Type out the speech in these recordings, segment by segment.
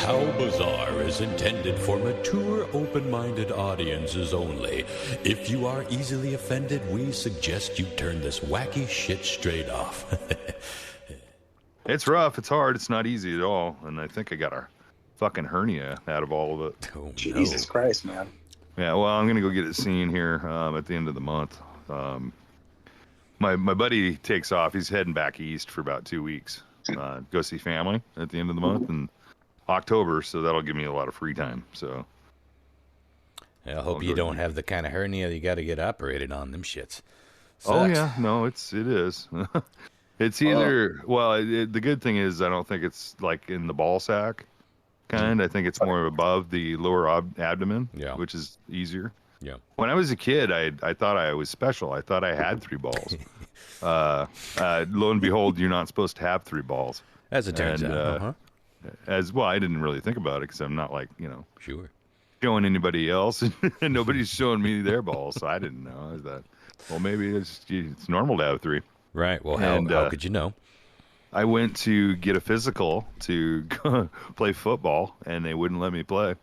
How Bizarre is intended for mature, open-minded audiences only. If you are easily offended, we suggest you turn this wacky shit straight off. It's rough. It's hard. It's not easy at all. And I think I got a fucking hernia out of all of it. Oh, Jesus Christ, man. Yeah, well, I'm going to go get it seen here at the end of the month. My buddy takes off. He's heading back east for about 2 weeks. Go see family at the end of the month in October, so that'll give me a lot of free time. So I hope you don't have the kind of hernia you got to get operated on. Them shits. Sucks. Oh yeah, no, it is. It's either the good thing is I don't think it's like in the ball sack kind. I think it's more above the lower abdomen, which is easier. Yeah. When I was a kid, I thought I was special. I thought I had 3 balls. Lo and behold, you're not supposed to have 3 balls. As it turns out. As well, I didn't really think about it because I'm not like, sure, showing anybody else, and nobody's showing me their balls, so I didn't know. I thought, well, maybe it's normal to have 3. Right. Well, how could you know? I went to get a physical to play football, and they wouldn't let me play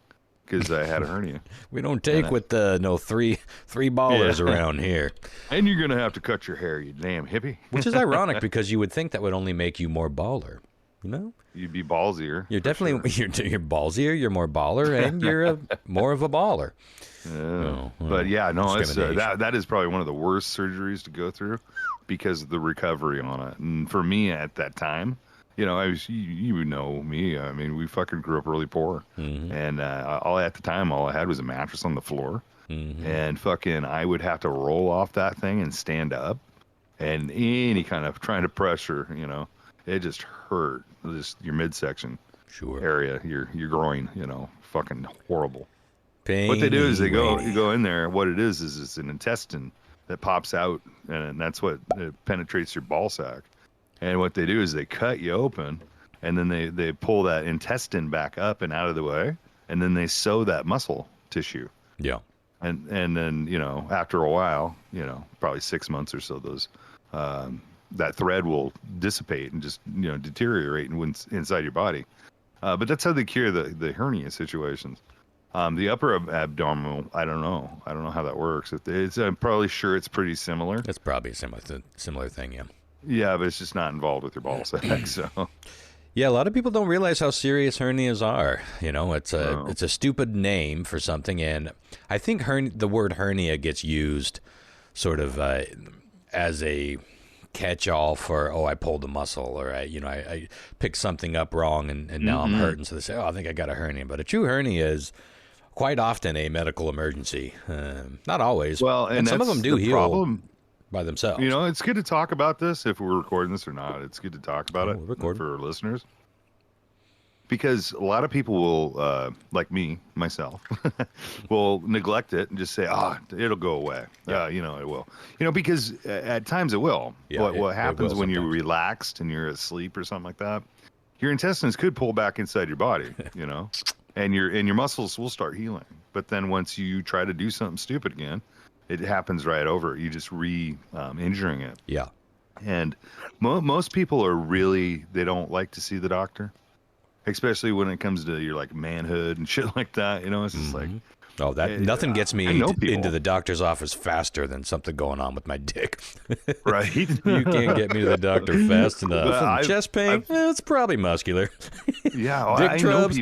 because I had a hernia. We don't take with three ballers around here. And you're gonna have to cut your hair, you damn hippie. Which is ironic because you would think that would only make you more baller. You know, you'd be ballsier. You're definitely you're ballsier. You're more baller, and you're more of a baller. But yeah, no, it's that is probably one of the worst surgeries to go through because of the recovery on it. And for me at that time, I was you know me. I mean, we fucking grew up really poor, and all I had was a mattress on the floor, and fucking I would have to roll off that thing and stand up, and any kind of trying to pressure, it just hurt. Just your midsection area, your groin, fucking horrible. Pain what they do is you go in there. What it is it's an intestine that pops out, and that's what it penetrates your ball sack. And what they do is they cut you open, and then they pull that intestine back up and out of the way, and then they sew that muscle tissue. Yeah. And then after a while, probably 6 months or so, those that thread will dissipate and just deteriorate inside your body. But that's how they cure the hernia situations. The upper abdominal, I don't know how that works. I'm probably sure it's pretty similar. It's probably a similar thing, yeah. Yeah, but it's just not involved with your ball sack. So yeah, a lot of people don't realize how serious hernias are. It's a stupid name for something, and I think the word hernia gets used sort of as a catch-all for, I pulled a muscle, or I picked something up wrong and now I'm hurting. So they say, I think I got a hernia. But a true hernia is quite often a medical emergency. Not always. Well, and some of them do heal by themselves. It's good to talk about this if we're recording this or not. It's good to talk about it for our listeners. Because a lot of people will, like myself, will neglect it and just say, it'll go away. Yeah, it will. Because at times it will. Yeah, what happens when you're relaxed and you're asleep or something like that, your intestines could pull back inside your body, and your muscles will start healing. But then once you try to do something stupid again, it happens right over. You just injuring it. Yeah. And most people they don't like to see the doctor. Especially when it comes to your manhood and shit like that, it's just like, nothing gets me into the doctor's office faster than something going on with my dick. Right? You can't get me to the doctor fast enough. Chest pain, it's probably muscular. Yeah, dick trubs.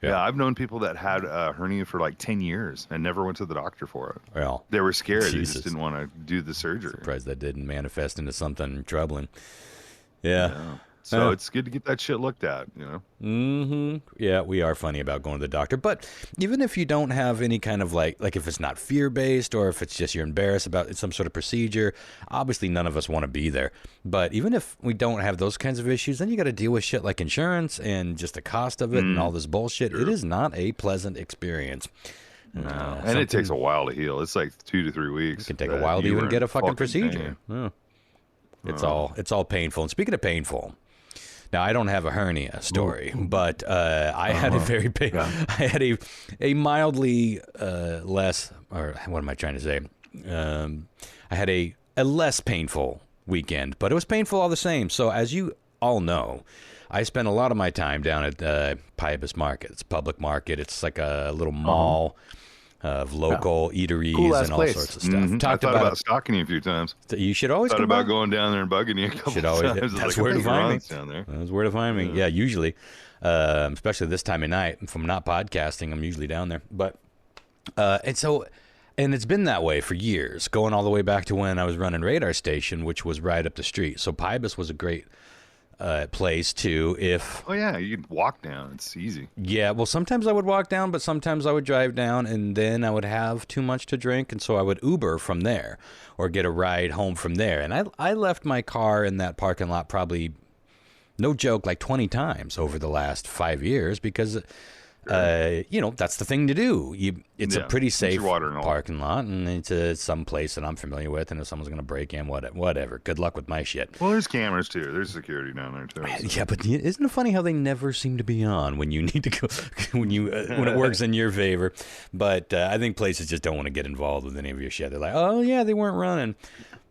I've known people that had a hernia for 10 years and never went to the doctor for it. Well, they were scared. Jesus. They just didn't want to do the surgery. Surprised that didn't manifest into something troubling. Yeah. So it's good to get that shit looked at, Yeah, we are funny about going to the doctor. But even if you don't have any kind of like if it's not fear-based or if it's just you're embarrassed about some sort of procedure, obviously none of us want to be there. But even if we don't have those kinds of issues, then you got to deal with shit like insurance and just the cost of it and all this bullshit. Sure. It is not a pleasant experience. No. And it takes a while to heal. It's 2 to 3 weeks. It can take a while to even get a fucking procedure. It's all painful. And speaking of painful, now, I don't have a hernia story, but I had a very big, I had a mildly less, or what am I trying to say? I had a less painful weekend, but it was painful all the same. So as you all know, I spend a lot of my time down at Pybus Market. It's a public market. It's like a little mall of local eateries and all sorts of stuff. Mm-hmm. I thought about stalking you a few times. You should always come about by. going down there and bugging you a couple times. That's where to find me. Down there. That's where to find me. Yeah, usually, especially this time of night. If I'm not podcasting, I'm usually down there. But and it's been that way for years, going all the way back to when I was running Radar Station, which was right up the street. So Pybus was a great place too. You can walk down. It's easy. Yeah, well, sometimes I would walk down, but sometimes I would drive down, and then I would have too much to drink, and so I would Uber from there or get a ride home from there. And I left my car in that parking lot probably, no joke, like 20 times over the last 5 years because that's the thing to do. It's a pretty safe parking lot, and it's some place that I'm familiar with. And if someone's going to break in, whatever. Good luck with my shit. Well, there's cameras too. There's security down there too. So. Yeah, but isn't it funny how they never seem to be on when you need to go when it works in your favor? But I think places just don't want to get involved with any of your shit. They're like, oh yeah, they weren't running.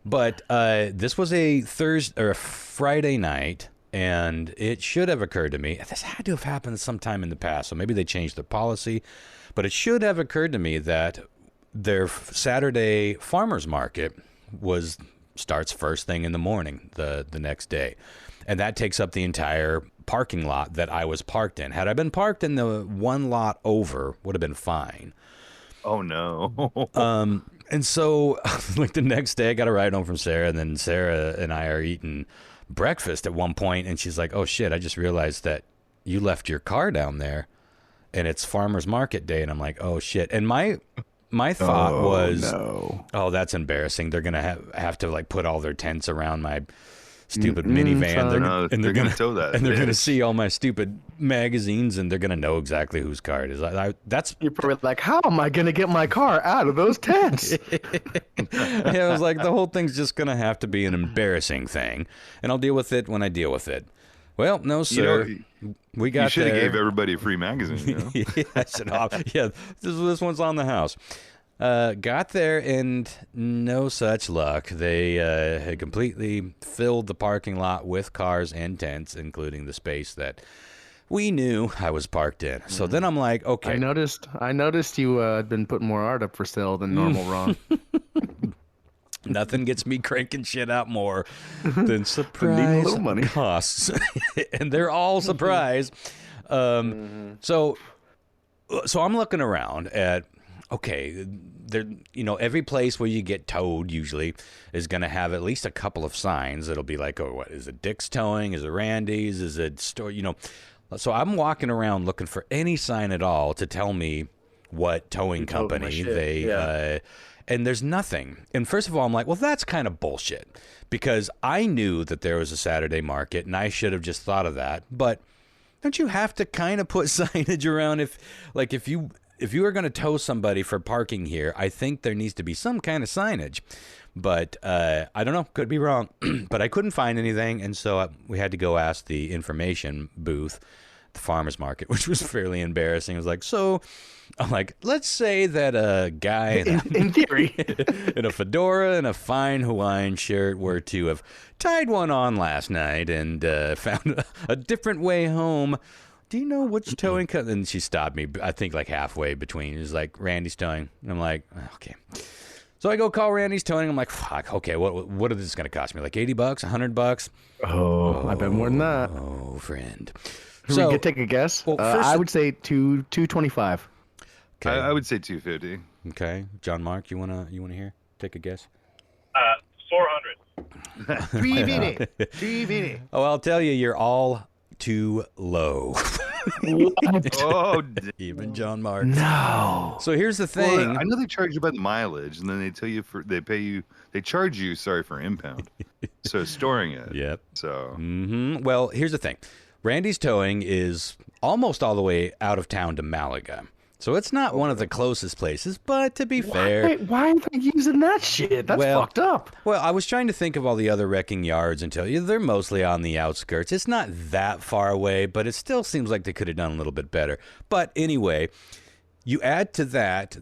But this was a Thursday or a Friday night. And it should have occurred to me, this had to have happened sometime in the past, so maybe they changed their policy, but it should have occurred to me that their Saturday farmers market starts first thing in the morning the next day. And that takes up the entire parking lot that I was parked in. Had I been parked in the one lot over, would have been fine. Oh, no. And so, like the next day, I got a ride home from Sarah, and then Sarah and I are eating breakfast at one point, and she's like, oh shit, I just realized that you left your car down there and it's farmers market day. And I'm like, oh shit. And my thought was, oh, that's embarrassing. They're gonna have to like put all their tents around my stupid minivan. They're gonna tow that, and they're gonna see all my stupid magazines, and they're gonna know exactly whose car it is. You're probably like, how am I gonna get my car out of those tents? Yeah, I was like, the whole thing's just gonna have to be an embarrassing thing, and I'll deal with it when I deal with it. Well, no, sir. We got. You should have gave everybody a free magazine. Yeah, I said, this one's on the house. Got there and no such luck. They had completely filled the parking lot with cars and tents, including the space that we knew I was parked in. So then I'm like, okay. I noticed you had been putting more art up for sale than normal, Ron. Nothing gets me cranking shit out more than surprise costs. And they're all surprise. So I'm looking around at, okay, every place where you get towed usually is going to have at least a couple of signs. It'll be like, oh, what is it? Dick's Towing? Is it Randy's? Is it store? So I'm walking around looking for any sign at all to tell me what towing company and there's nothing. And first of all, I'm like, well, that's kind of bullshit because I knew that there was a Saturday market and I should have just thought of that. But don't you have to kind of put signage around if you are going to tow somebody for parking here, I think there needs to be some kind of signage. But I don't know. Could be wrong. But I couldn't find anything. And so we had to go ask the information booth, the farmer's market, which was fairly embarrassing. I was like, I'm like, let's say that a guy in theory in a fedora and a fine Hawaiian shirt were to have tied one on last night and found a different way home. Do you know which towing company? And she stopped me, I think, like halfway between. It was like, Randy's Towing. And I'm like, okay. So I go call Randy's Towing. I'm like, fuck, okay, what is this going to cost me? Like $80, $100? Oh, I bet more than that. Oh, friend. So we could take a guess. Well, I would say $225. Okay. I would say $250. Okay, John Mark, you wanna hear? Take a guess. 400. 350. Oh, I'll tell you, you're all too low. Oh, even John Mark. No. So here's the thing. Well, I know they charge you by the mileage, and then they charge you for impound. So storing it. Yep. So. Well, here's the thing. Randy's Towing is almost all the way out of town to Malaga. So it's not one of the closest places, but to be fair... Why are they using that shit? That's fucked up. Well, I was trying to think of all the other wrecking yards and tell you they're mostly on the outskirts. It's not that far away, but it still seems like they could have done a little bit better. But anyway, you add to that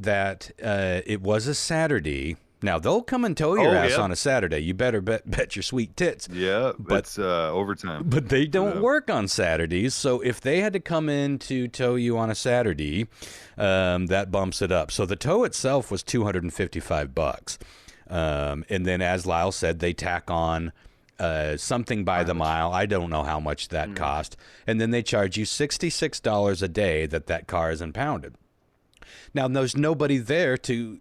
it was a Saturday, Now, they'll come and tow your ass on a Saturday. You better bet your sweet tits. Yeah, but it's overtime. But they don't work on Saturdays, so if they had to come in to tow you on a Saturday, that bumps it up. So the tow itself was $255. And then, as Lyle said, they tack on something by the mile. I don't know how much that cost. And then they charge you $66 a day that car is impounded. Now, there's nobody there to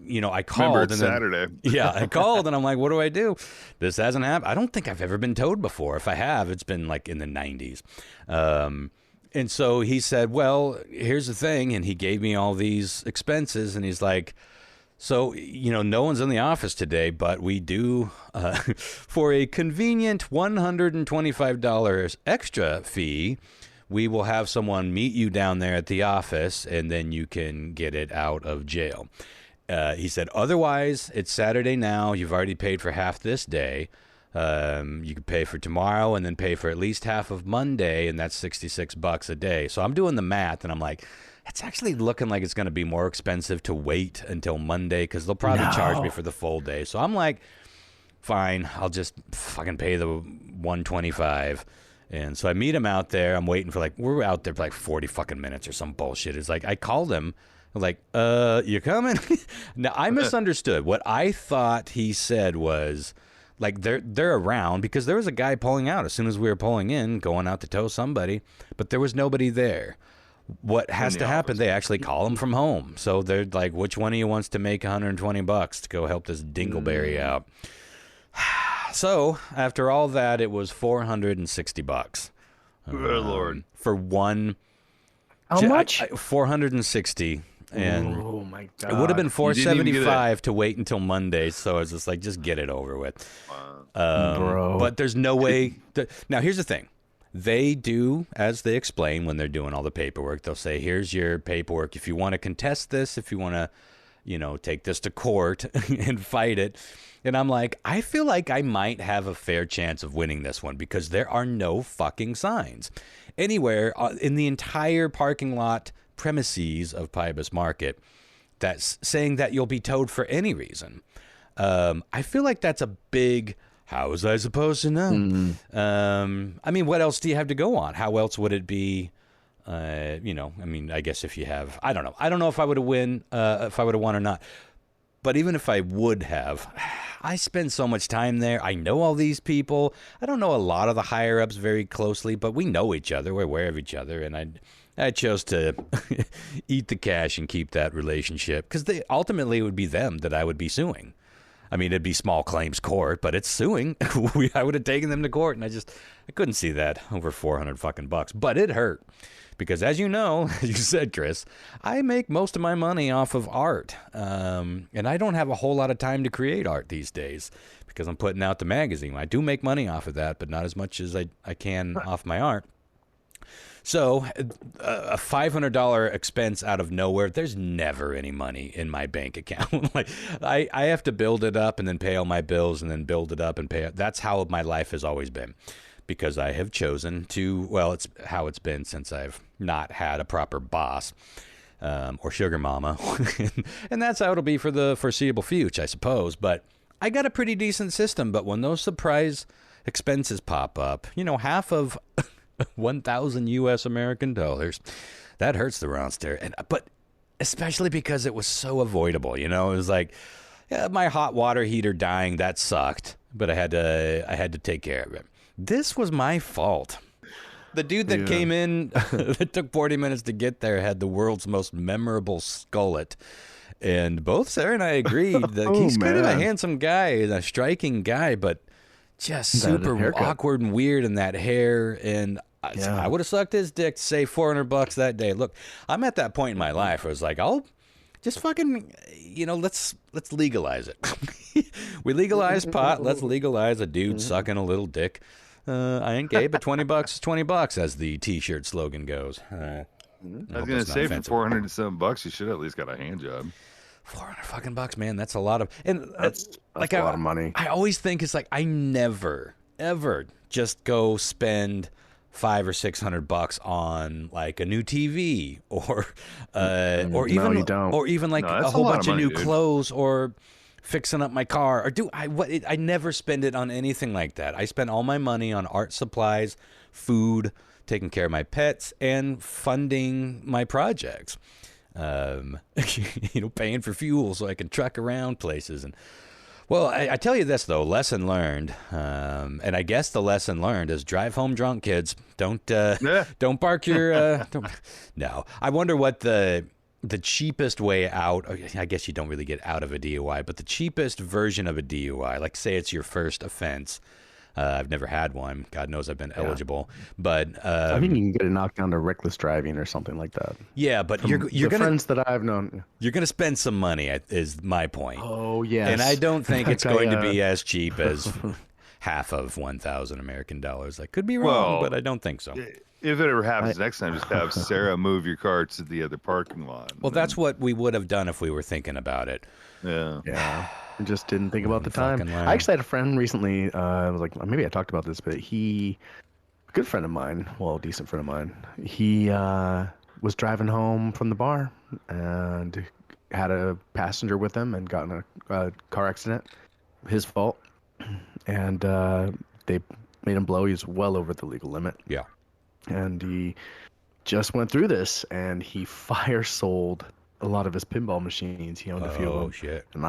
I called. Remember, it's Saturday. Yeah, I called, and I'm like, what do I do? This hasn't happened. I don't think I've ever been towed before. If I have, it's been like in the 90s. And so he said, well, here's the thing. And he gave me all these expenses, and he's like, so, no one's in the office today, but we do, for a convenient $125 extra fee, we will have someone meet you down there at the office, and then you can get it out of jail. He said, otherwise, it's Saturday now. You've already paid for half this day. You can pay for tomorrow and then pay for at least half of Monday, and that's $66 a day. So I'm doing the math, and I'm like, it's actually looking like it's going to be more expensive to wait until Monday because they'll probably charge me for the full day. So I'm like, fine, I'll just fucking pay the $125. And so I meet him out there. I'm waiting for we're out there for 40 fucking minutes or some bullshit. It's like, I called him. Like, you coming? Now, I misunderstood. What I thought he said was, they're around because there was a guy pulling out as soon as we were pulling in, going out to tow somebody, but there was nobody there. What has to happen, they actually call him from home. So they're like, which one of you wants to make $120 to go help this dingleberry out? So, after all that, it was $460. Good Lord. For one... How much? 460. And oh my God. it would have been $475 to wait until Monday, so I was just like, just get it over with. Bro. But there's no way. Now, here's the thing. They do, as they explain when they're doing all the paperwork, they'll say, here's your paperwork. If you want to contest this, if you want to, take this to court and fight it. And I'm like, I feel like I might have a fair chance of winning this one because there are no fucking signs anywhere in the entire parking lot premises of Pybus Market that's saying that you'll be towed for any reason. I feel like that's a big, how was I supposed to know? Mm-hmm. I mean, what else do you have to go on? How else would it be? I guess if you have, I don't know. I don't know if I would have won or not. But even if I would have, I spend so much time there. I know all these people. I don't know a lot of the higher-ups very closely, but we know each other. We're aware of each other, and I chose to eat the cash and keep that relationship because ultimately it would be them that I would be suing. I mean, it'd be small claims court, but it's suing. I would have taken them to court, and I couldn't see that over $400 fucking bucks. But it hurt because, as you know, as you said, Chris, I make most of my money off of art, and I don't have a whole lot of time to create art these days because I'm putting out the magazine. I do make money off of that, but not as much as I can off my art. So a $500 expense out of nowhere, there's never any money in my bank account. I have to build it up and then pay all my bills and then build it up and pay it. That's how my life has always been because I have chosen to, it's how it's been since I've not had a proper boss or sugar mama. And that's how it'll be for the foreseeable future, I suppose. But I got a pretty decent system. But when those surprise expenses pop up, half of... 1,000 U.S. American dollars. That hurts the roundster. But especially because it was so avoidable, it was like, my hot water heater dying, that sucked, but I had to take care of it. This was my fault. The dude that came in, that took 40 minutes to get there, had the world's most memorable skullet. And both Sarah and I agreed that he's kind of a handsome guy and a striking guy, but just super awkward and weird in that hair. And I would have sucked his dick to save $400 that day. Look, I'm at that point in my life where I was like, I'll just fucking, let's legalize it. We legalize pot. Let's legalize a dude sucking a little dick. I ain't gay, but $20 is $20, as the T-shirt slogan goes. I was gonna say for $407, you should have at least got a hand job. $400 fucking bucks, man. That's a lot of, and that's a lot of money. I always think it's like I never ever just go spend $500 or $600 on like a new TV or even like a whole bunch of new clothes or fixing up my car or I never spend it on anything like that. I spend all my money on art supplies, food, taking care of my pets, and funding my projects. Paying for fuel so I can truck around places. And well, I tell you this though, lesson learned, and I guess the lesson learned is drive home drunk, kids. Don't park your. No, I wonder what the cheapest way out. I guess you don't really get out of a DUI, but the cheapest version of a DUI, like say it's your first offense. I've never had one. God knows I've been eligible, but I think you can get it knocked down to reckless driving or something like that. Yeah, but you're gonna friends that I've known. You're gonna spend some money. Is my point. Oh yes, and I don't think it's going to be as cheap as half of $1,000 American dollars. I could be wrong, but I don't think so. If it ever happens next time, just have Sarah move your car to the other parking lot. Well, that's what we would have done if we were thinking about it. Yeah. I just didn't think about the time. I actually had a friend recently. I was like, maybe I talked about this, but a good friend of mine, well, a decent friend of mine, he was driving home from the bar and had a passenger with him and got in a car accident. His fault. And they made him blow. He was well over the legal limit. Yeah. And he just went through this, and he fire sold a lot of his pinball machines. He owned a few of them. Oh, shit. And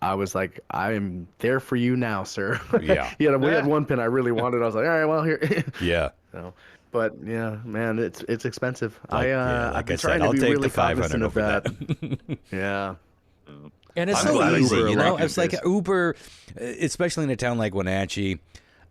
I was like, I'm there for you now, sir. Yeah. We had one pin I really wanted. I was like, all right, well, here. Yeah. But yeah, man, it's expensive. I've been trying to be really cognizant of that. Yeah. And it's so easy, It's like Uber, especially in a town like Wenatchee.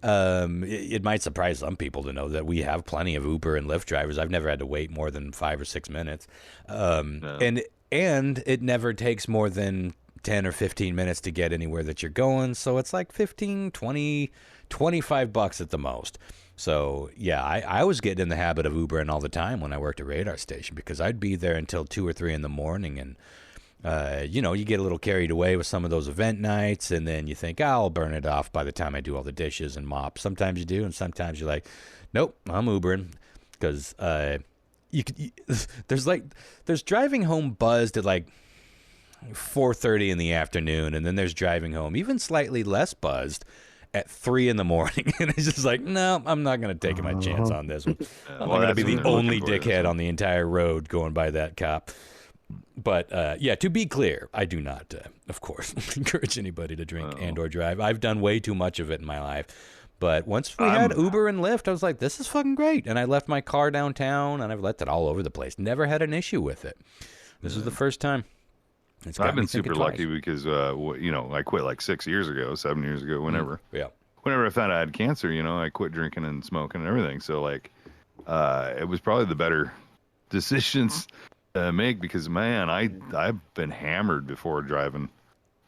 It might surprise some people to know that we have plenty of Uber and Lyft drivers. I've never had to wait more than 5 or 6 minutes. And it never takes more than 10 or 15 minutes to get anywhere that you're going. So it's like 15, 20, $25 at the most. So yeah, I was getting in the habit of Ubering all the time when I worked at Radar Station because I'd be there until 2 or 3 in the morning and you get a little carried away with some of those event nights, and then you think, I'll burn it off by the time I do all the dishes and mop. Sometimes you do, and sometimes you're like, nope, I'm Ubering, because there's driving home buzzed at like 4:30 in the afternoon, and then there's driving home even slightly less buzzed at 3 in the morning, and it's just like, no, I'm not going to take my chance on this one. I'm going to be the only dickhead on the entire road going by that cop. But to be clear, I do not, of course, encourage anybody to drink and or drive. I've done way too much of it in my life. But once we had Uber and Lyft, I was like, this is fucking great. And I left my car downtown, and I've left it all over the place. Never had an issue with it. This is the first time. I've been super lucky because, I quit like 7 years ago, whenever. Yeah. Whenever I found out I had cancer, I quit drinking and smoking and everything. So, it was probably the better decisions make because, man, I've been hammered before driving,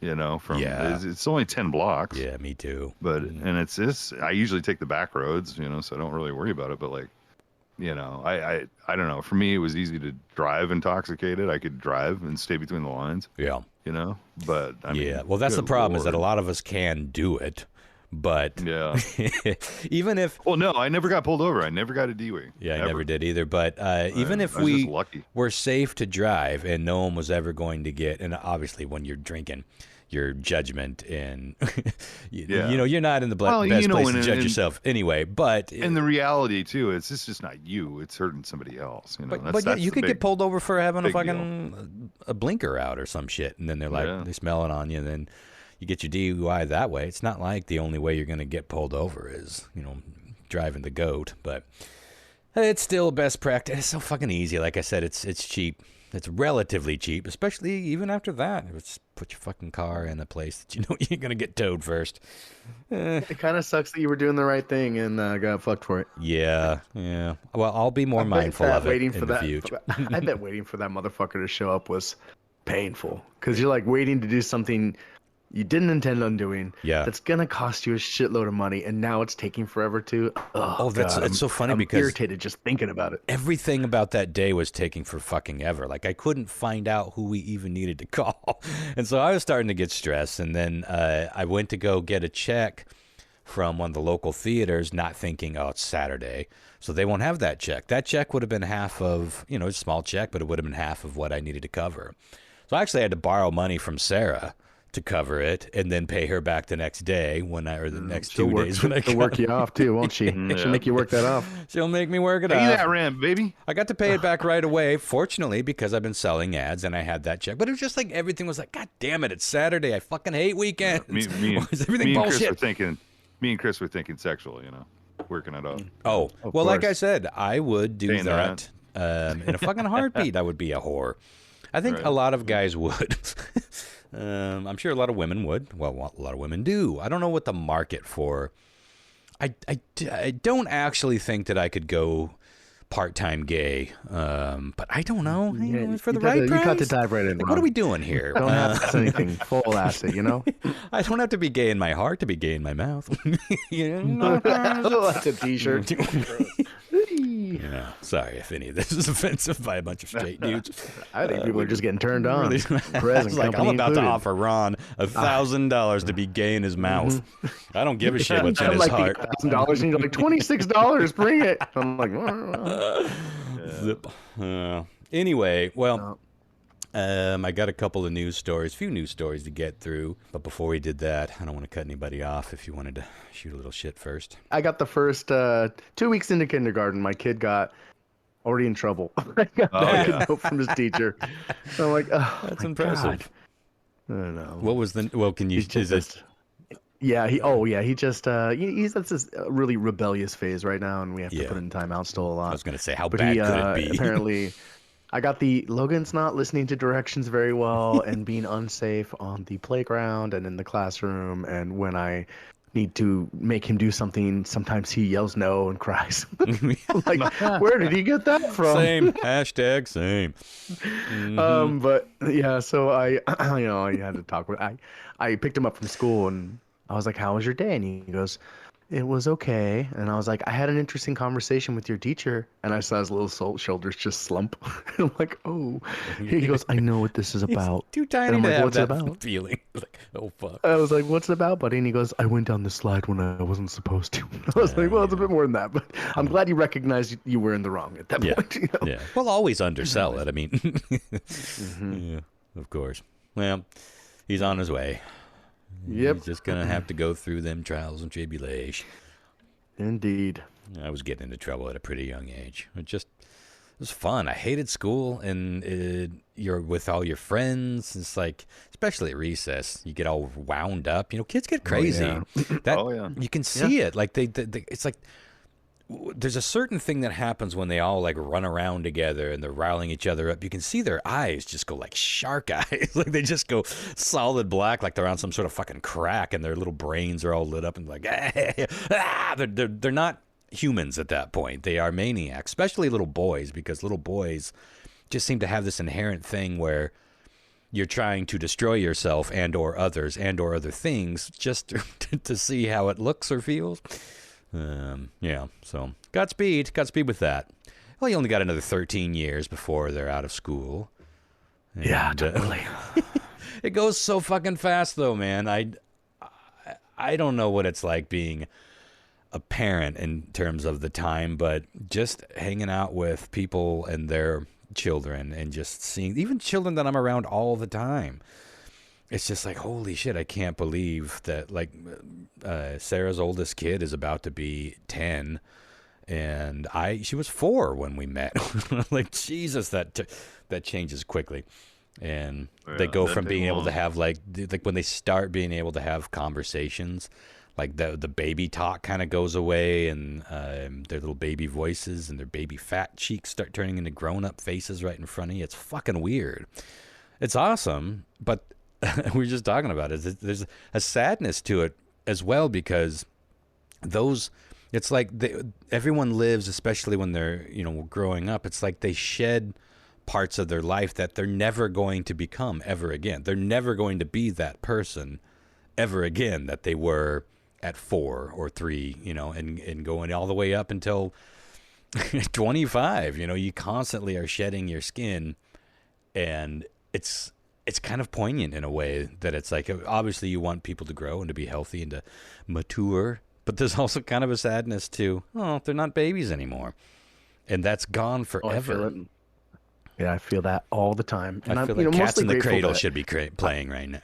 it's only 10 blocks. Yeah, me too. But, and it's I usually take the back roads, so I don't really worry about it. But I don't know. For me, it was easy to drive intoxicated. I could drive and stay between the lines. Yeah. But I mean, well, that's the problem is that a lot of us can do it. But even if no, I never got pulled over. I never got a DUI. Yeah, I never did either. But even if we were safe to drive and no one was ever going to get, and obviously when you're drinking, your judgment and you're not in the best place to judge yourself anyway. But in the reality too, it's just not you; it's hurting somebody else. But you could get pulled over for having a blinker out or some shit, and then they're like they smell it on you, and then you get your DUI that way. It's not like the only way you're going to get pulled over is, driving the goat, but it's still best practice. It's so fucking easy. Like I said, it's cheap. It's relatively cheap, especially even after that. It's put your fucking car in a place that you're going to get towed first. It kind of sucks that you were doing the right thing and got fucked for it. Yeah. Well, I'll be more mindful of it in the future. I bet waiting for that motherfucker to show up was painful because you're like waiting to do something you didn't intend on doing. Yeah. That's going to cost you a shitload of money, and now it's taking forever to. It's so funny because I'm irritated just thinking about it. Everything about that day was taking for fucking ever. Like, I couldn't find out who we even needed to call. And so I was starting to get stressed, and then I went to go get a check from one of the local theaters, not thinking, oh, it's Saturday, so they won't have that check. That check would have been half of, a small check, but it would have been half of what I needed to cover. So I actually had to borrow money from Sarah to cover it, and then pay her back the next day the next 2 days when I she'll work you off too, won't she? Yeah. She'll make you work that off. She'll make me work it off. Pay that rent, baby. I got to pay it back right away, fortunately, because I've been selling ads and I had that check. But it was just like everything was like, God damn it, it's Saturday. I fucking hate weekends. Me and Chris were thinking sexual, working it out. Oh, well, like I said, I would do that in a fucking heartbeat. I would be a whore. I think a lot of guys would. I'm sure a lot of women would. Well, a lot of women do. I don't know what the market for. I don't actually think that I could go part-time gay, but I don't know. For the right price. You got to dive right in. Like, what are we doing here? Don't have to anything full acid, I don't have to be gay in my heart to be gay in my mouth. That's a t-shirt. Yeah, sorry if any of this is offensive by a bunch of straight dudes. I think people are just getting turned on. It's like, I'm about to offer Ron $1,000 to be gay in his mouth. I don't give a shit what's in his heart. $1,000 and you're like, $26, bring it. I'm like, Zip. Anyway, well, I got a couple of few news stories to get through. But before we did that, I don't want to cut anybody off. If you wanted to shoot a little shit first. I got the first 2 weeks into kindergarten. My kid got already in trouble. I got a note from his teacher. So I'm like, that's impressive. God. I don't know. What was the? Well, can you? Is it? Yeah, he just he's that's this really rebellious phase right now, and we have to put in timeout still a lot. I was gonna say, how bad could it be? Apparently. I got Logan's not listening to directions very well and being unsafe on the playground and in the classroom. And when I need to make him do something, sometimes he yells no and cries. Like, where did he get that from? Same. Hashtag same. Mm-hmm. But yeah, so I had to talk with, I picked him up from school and I was like, how was your day? And he goes, it was okay. And I was like, I had an interesting conversation with your teacher. And I saw his little shoulders just slump. And I'm like, oh. He goes, I know what this is about. He's too tiny to have that feeling. Like, oh, fuck. I was like, what's it about, buddy? And he goes, I went down the slide when I wasn't supposed to. I was like, well, it's a bit more than that. But I'm glad you recognized you were in the wrong at that point. Yeah. Well, always undersell it. I mean, yeah, of course. Well, he's on his way. Yep. He's just going to have to go through them trials and tribulations. Indeed. I was getting into trouble at a pretty young age. It was fun. I hated school, and you're with all your friends. It's like, especially at recess, you get all wound up. Kids get crazy. You can see it. Like they it's like there's a certain thing that happens when they all like run around together and they're riling each other up. You can see their eyes just go like shark eyes. Like they just go solid black, like they're on some sort of fucking crack, and their little brains are all lit up and like, they're not humans at that point. They are maniacs, especially little boys, because little boys just seem to have this inherent thing where you're trying to destroy yourself and or others and or other things just to see how it looks or feels. So Godspeed with that. Well, you only got another 13 years before they're out of school. And, yeah, totally. It goes so fucking fast, though, man. I don't know what it's like being a parent in terms of the time, but just hanging out with people and their children and just seeing even children that I'm around all the time. It's just like, holy shit, I can't believe that, like, Sarah's oldest kid is about to be 10, and she was 4 when we met. Like, Jesus, that changes quickly. And they go from being able to have, like when they start being able to have conversations, like the baby talk kind of goes away, and their little baby voices and their baby fat cheeks start turning into grown-up faces right in front of you. It's fucking weird. It's awesome, but we were just talking about it. There's a sadness to it as well, because it's like everyone lives, especially when they're growing up. It's like they shed parts of their life that they're never going to become ever again. They're never going to be that person ever again that they were at 4 or 3, and going all the way up until 25. You constantly are shedding your skin, and it's kind of poignant in a way that it's like, obviously you want people to grow and to be healthy and to mature, But there's also kind of a sadness too. Oh, they're not babies anymore. And that's gone forever. Yeah, I feel that all the time. And I feel like Cats in the Cradle should be playing right now.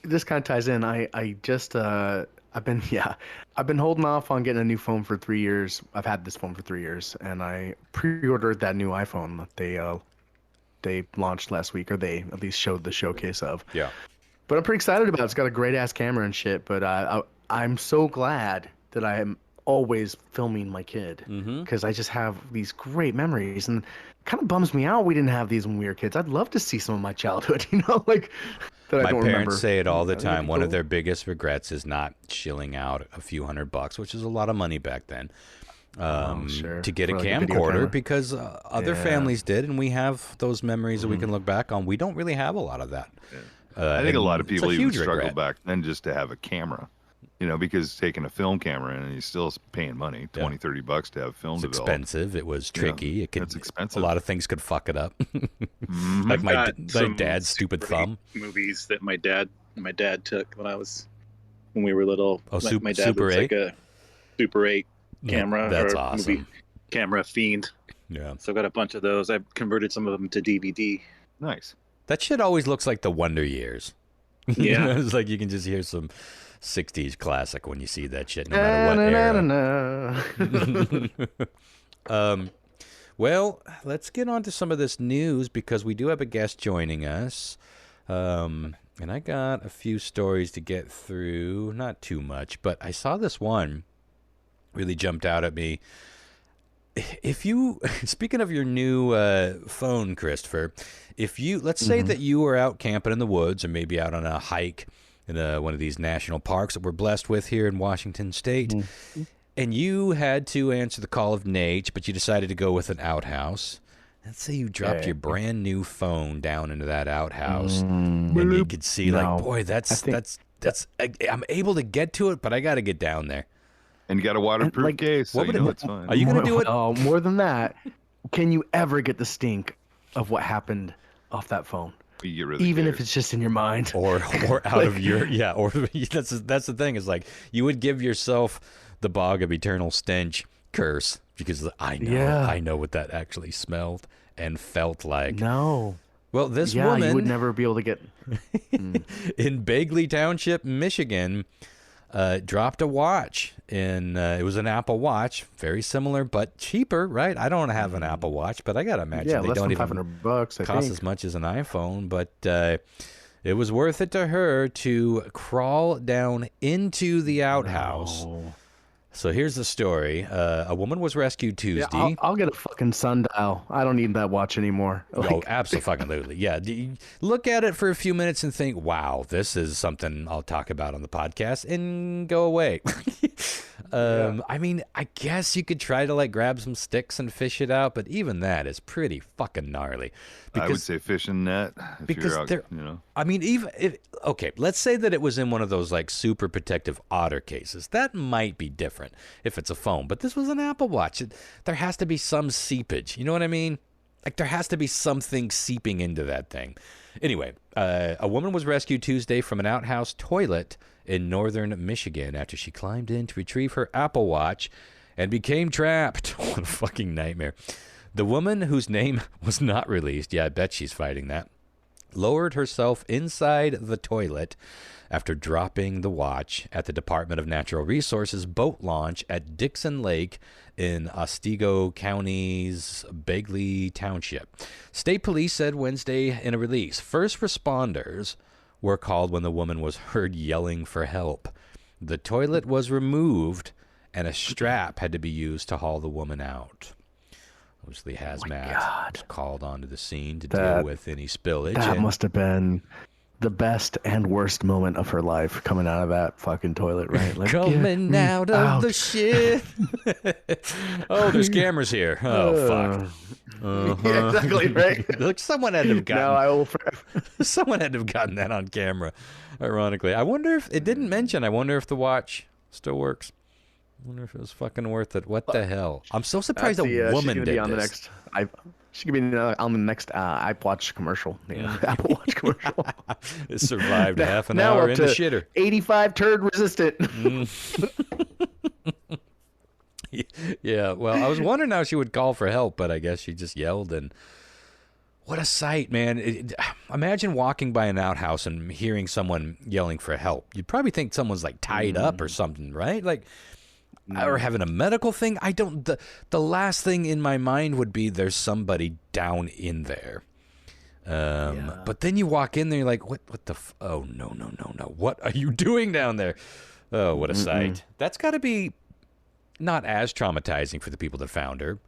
This kind of ties in. I've been holding off on getting a new phone for 3 years. I've had this phone for 3 years, and I pre-ordered that new iPhone that they launched last week, or they at least showed the showcase of. Yeah. But I'm pretty excited about it. It's got a great ass camera and shit. But I'm so glad that I am always filming my kid, because I just have these great memories, and it kind of bums me out we didn't have these when we were kids. I'd love to see some of my childhood, like that I don't remember. My parents say it all the time. One of their biggest regrets is not shilling out a few $100, which is a lot of money back then, to get a camcorder, because other families did, and we have those memories that we can look back on. We don't really have a lot of that. Yeah. I think a lot of people even struggle back then just to have a camera. Because taking a film camera in, and you're still paying money, $20-$30 to have film developed. It's expensive. It was tricky. It's expensive. A lot of things could fuck it up. Like my dad's stupid thumb. Movies that my dad took when we were little. Oh, my dad Super was 8? like a Super 8 camera. That's or awesome. Movie camera fiend. Yeah. So I got a bunch of those. I converted some of them to DVD. Nice. That shit always looks like the Wonder Years. Yeah. It's like you can just hear some 60s classic when you see that shit, no matter what era. Well, let's get on to some of this news, because we do have a guest joining us. And I got a few stories to get through. Not too much, but I saw this one really jumped out at me. If you, speaking of your new phone, Christopher, let's say that you were out camping in the woods, or maybe out on a hike in one of these national parks that we're blessed with here in Washington State, and you had to answer the call of nature, but you decided to go with an outhouse. Let's say you dropped your brand new phone down into that outhouse, and you could see, boy, I'm able to get to it, but I got to get down there. And you got a waterproof case, so it's fine. Are you going to do it? Oh, more than that, can you ever get the stink of what happened off that phone? Even if it's just in your mind, or out of your or that's the thing, is like you would give yourself the bog of eternal stench curse, because I know what that actually smelled and felt like. No. Well, this woman, you would never be able to get in Bagley Township, Michigan, dropped a watch it was an Apple Watch, very similar but cheaper, right? I don't have an Apple Watch, but I gotta imagine they less don't than even $500, I cost think. as much as an iPhone. But it was worth it to her to crawl down into the outhouse. No. So here's the story. A woman was rescued Tuesday. Yeah, I'll get a fucking sundial. I don't need that watch anymore. Oh, absolutely. Yeah. Look at it for a few minutes and think, wow, this is something I'll talk about on the podcast, and go away. I mean, I guess you could try to grab some sticks and fish it out, but even that is pretty fucking gnarly. I would say fishing net. Because I mean, okay, let's say that it was in one of those super protective otter cases. That might be different if it's a phone, but this was an Apple Watch. There has to be some seepage. You know what I mean? There has to be something seeping into that thing. Anyway, a woman was rescued Tuesday from an outhouse toilet in northern Michigan after she climbed in to retrieve her Apple Watch and became trapped. What a fucking nightmare. The woman, whose name was not released, I bet she's fighting that, lowered herself inside the toilet after dropping the watch at the Department of Natural Resources boat launch at Dixon Lake in Otsego County's Bagley Township. State police said Wednesday in a release, first responders were called when the woman was heard yelling for help. The toilet was removed, and a strap had to be used to haul the woman out. Obviously, hazmat was called onto the scene to deal with any spillage. That must have been the best and worst moment of her life, coming out of that fucking toilet, right? Coming out of the shit. Oh, there's cameras here. Oh, fuck. Yeah, exactly, right? Look, someone had to have gotten someone had to have gotten that on camera, ironically. I wonder if it didn't mention. I wonder if the watch still works. I wonder if it was fucking worth it. What the hell? I'm so surprised a woman did this. She could be on the next Apple Watch commercial. Apple Watch commercial. It survived half an hour in the shitter. 85 turd resistant. Yeah, well, I was wondering how she would call for help, but I guess she just yelled. And what a sight, man. Imagine walking by an outhouse and hearing someone yelling for help. You'd probably think someone's like tied up or something, right? Like, or having a medical thing. I don't, the last thing in my mind would be there's somebody down in there. But then you walk in there, you're like, what the, oh, no. What are you doing down there? Oh, what a sight. That's got to be not as traumatizing for the people that found her,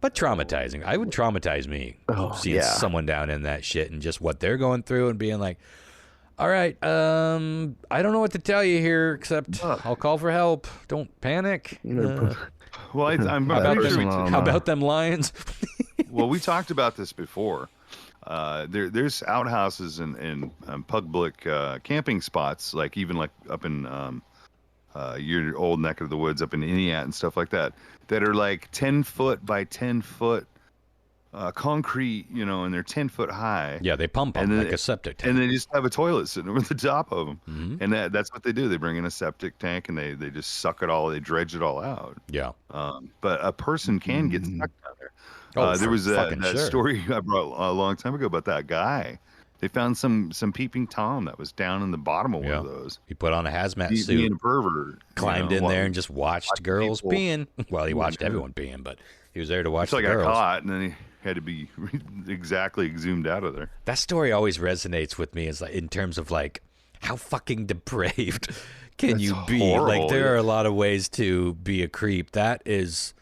but traumatizing. I would traumatize me seeing someone down in that shit and just what they're going through and being like, all right, I don't know what to tell you here, except I'll call for help. Don't panic. Well, I'm pretty sure how about them lions? Well, we talked about this before. There's outhouses and public camping spots, like even like up in your old neck of the woods up in Iniat and stuff like that are like 10 foot by 10 foot concrete, and they're 10 foot high. Yeah, they pump them like a septic tank. And they just have a toilet sitting over the top of them. Mm-hmm. And that's what they do. They bring in a septic tank and they just suck it all, they dredge it all out. Yeah. But a person can get stuck down there. There was that story I brought a long time ago about that guy. They found some peeping Tom that was down in the bottom of one of those. He put on a hazmat suit, being a pervert, climbed in there and just watched girls peeing. Well, he watched everyone peeing, but he was there to watch the girls. Got caught, and then he had to be exactly exhumed out of there. That story always resonates with me, in terms of like how fucking depraved can you be? Horrible, like there are a lot of ways to be a creep. That is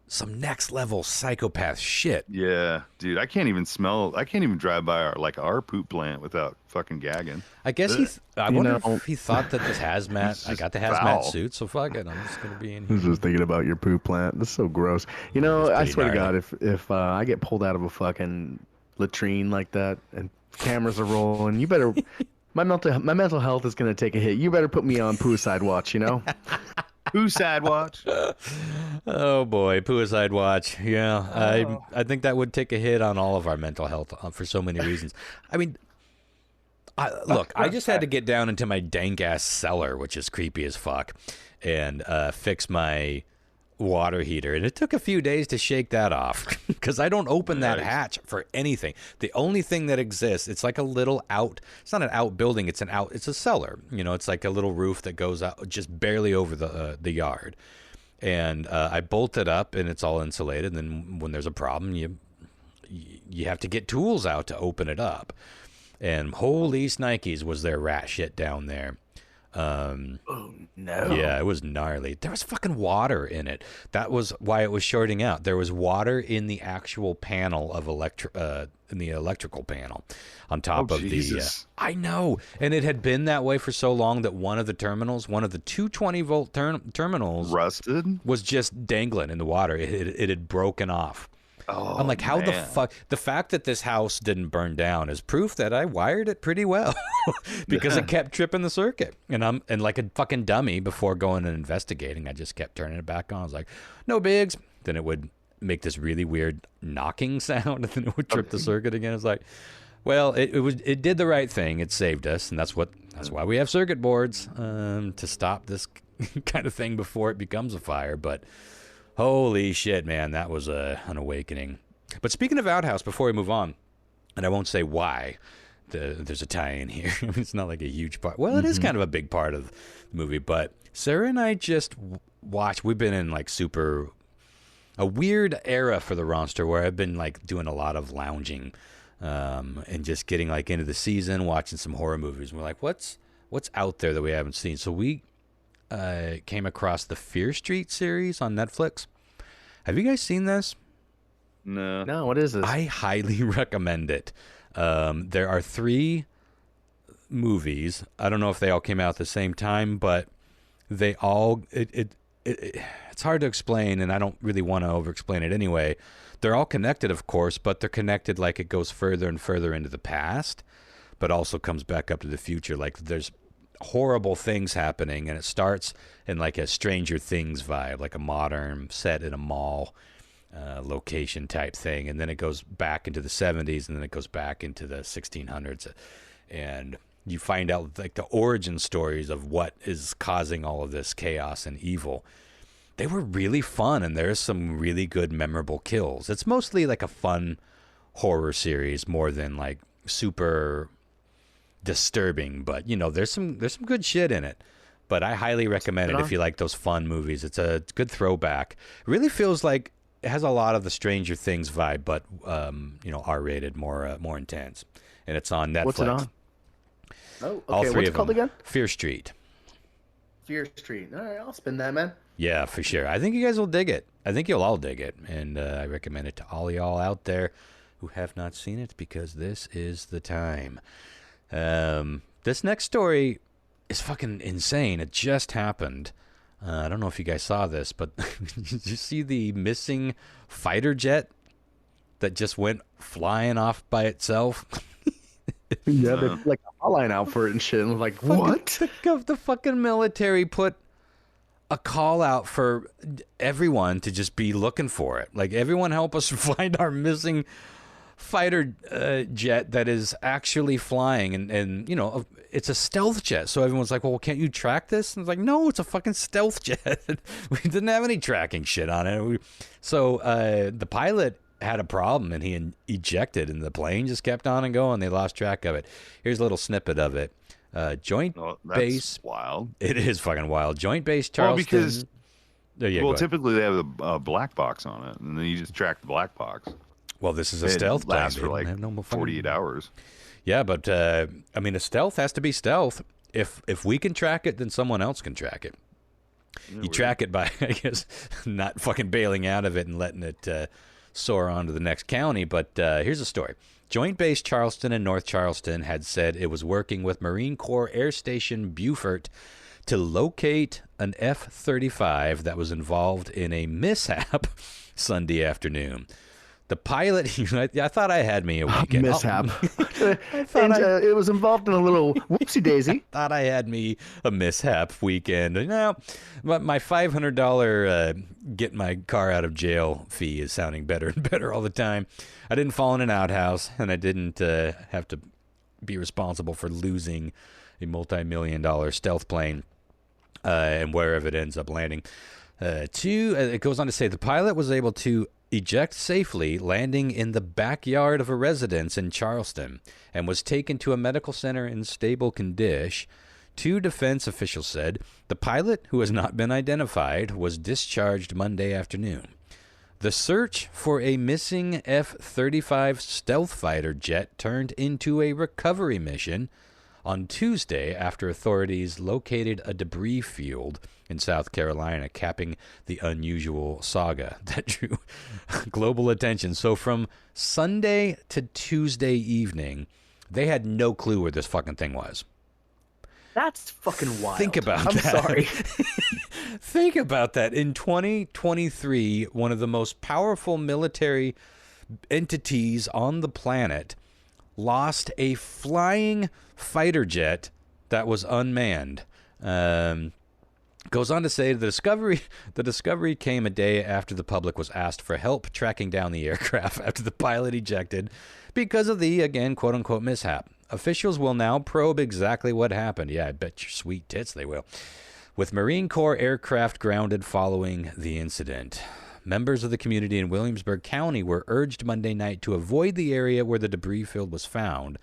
some next level psychopath shit. Yeah, dude, I can't even drive by our poop plant without fucking gagging. I guess I wonder if he thought that this hazmat, I got the hazmat suit, so fuck it, I'm just going to be in here. I was just thinking about your poop plant. This is so gross. I swear to God, if I get pulled out of a fucking latrine like that and cameras are rolling, you better, my mental health is going to take a hit. You better put me on Poolside Watch, Poolside Watch. Oh boy, Poolside Watch. Yeah, I think that would take a hit on all of our mental health for so many reasons. I mean, I just had to get down into my dank ass cellar, which is creepy as fuck, and fix my water heater, and it took a few days to shake that off because I don't open that hatch for anything. The only thing that exists, it's like a little it's not an outbuilding, it's a cellar. It's like a little roof that goes out just barely over the yard, and I bolt it up and it's all insulated. And then when there's a problem, you have to get tools out to open it up. And holy snikes, was there rat shit down there. Oh no. Yeah, it was gnarly. There was fucking water in it. That was why it was shorting out. There was water in the actual panel of in the electrical panel on top of Jesus. the I know. And it had been that way for so long that one of the 220 volt terminals rusted, was just dangling in the water. It had broken off. Oh, I'm like, how the fuck? The fact that this house didn't burn down is proof that I wired it pretty well because it kept tripping the circuit. And like a fucking dummy before going and investigating, I just kept turning it back on. I was like, no bigs. Then it would make this really weird knocking sound, and then it would trip the circuit again. It's like, well, it did the right thing. It saved us, and that's why we have circuit boards to stop this kind of thing before it becomes a fire. But holy shit, man, that was an awakening. But speaking of outhouse, before we move on, and I won't say why, there's a tie-in here. It's not like a huge part. Well, it is kind of a big part of the movie, but Sarah and I just watched. We've been in like a weird era for the Ronster where I've been like doing a lot of lounging and just getting like into the season, watching some horror movies. And we're like, what's out there that we haven't seen? So we came across the Fear Street series on Netflix. Have you guys seen this? No, what is this? I highly recommend it. There are 3 movies. I don't know if they all came out at the same time, but they all it's hard to explain, and I don't really want to over-explain it anyway. They're all connected, of course, but they're connected like it goes further and further into the past, but also comes back up to the future. Like there's horrible things happening, and it starts in like a Stranger Things vibe, like a modern set in a mall location type thing, and then it goes back into the 70s, and then it goes back into the 1600s, and you find out like the origin stories of what is causing all of this chaos and evil. they were really fun, and there's some really good, memorable kills. It's mostly like a fun horror series more than like super disturbing, but you know, there's some good shit in it. But I highly recommend it if you like those fun movies. It's a good throwback. It really feels like it has a lot of the Stranger Things vibe, but you know, R-rated, more intense. And it's on Netflix. What's it on? Oh, okay. All three What's of it called them. again? Fear Street. Fear Street. All right, I'll spin that, man. Yeah, for sure. I think you guys will dig it. I think you'll all dig it. And I recommend it to all y'all out there who have not seen it, because this is the time. This next story is fucking insane. It just happened. I don't know if you guys saw this, but did you see the missing fighter jet that just went flying off by itself? Yeah, they put like a hotline out for it and shit. And I'm like, what? The fucking military put a call out for everyone to just be looking for it. Like, everyone help us find our missing fighter jet that is actually flying. And you know, it's a stealth jet. So everyone's like, well, can't you track this? And it's like, no, it's a fucking stealth jet. We didn't have any tracking shit on it. So the pilot had a problem, and he ejected, and the plane just kept on and going. They lost track of it. Here's a little snippet of it. Joint base. Wild. It is fucking wild. Joint base Charleston. Well, because typically they have a black box on it, and then you just track the black box. Well, this is a stealth plane. Lasts for like 48 hours. Yeah, but I mean, a stealth has to be stealth. If we can track it, then someone else can track it. You track it by, I guess, not fucking bailing out of it and letting it soar on to the next county. But here's the story. Joint Base Charleston and North Charleston had said it was working with Marine Corps Air Station Beaufort to locate an F-35 that was involved in a mishap Sunday afternoon. The pilot, I thought I had me a weekend. Mishap. It was involved in a little whoopsie daisy. Thought I had me a mishap weekend. Now, but my $500 get my car out of jail fee is sounding better and better all the time. I didn't fall in an outhouse, and I didn't have to be responsible for losing a multi-million-dollar stealth plane and wherever it ends up landing. It goes on to say the pilot was able to eject safely, landing in the backyard of a residence in Charleston, and was taken to a medical center in stable condition. Two defense officials said the pilot, who has not been identified, was discharged Monday afternoon. The search for a missing F-35 stealth fighter jet turned into a recovery mission on Tuesday after authorities located a debris field in South Carolina, capping the unusual saga that drew global attention. So from Sunday to Tuesday evening, they had no clue where this fucking thing was. That's fucking wild. Think about that. I'm sorry. Think about that. In 2023, one of the most powerful military entities on the planet lost a flying fighter jet that was unmanned. Goes on to say the discovery came a day after the public was asked for help tracking down the aircraft after the pilot ejected because of the, again, quote-unquote mishap. Officials will now probe exactly what happened. Yeah, I bet your sweet tits they will. With Marine Corps aircraft grounded following the incident. Members of the community in Williamsburg County were urged Monday night to avoid the area where the debris field was found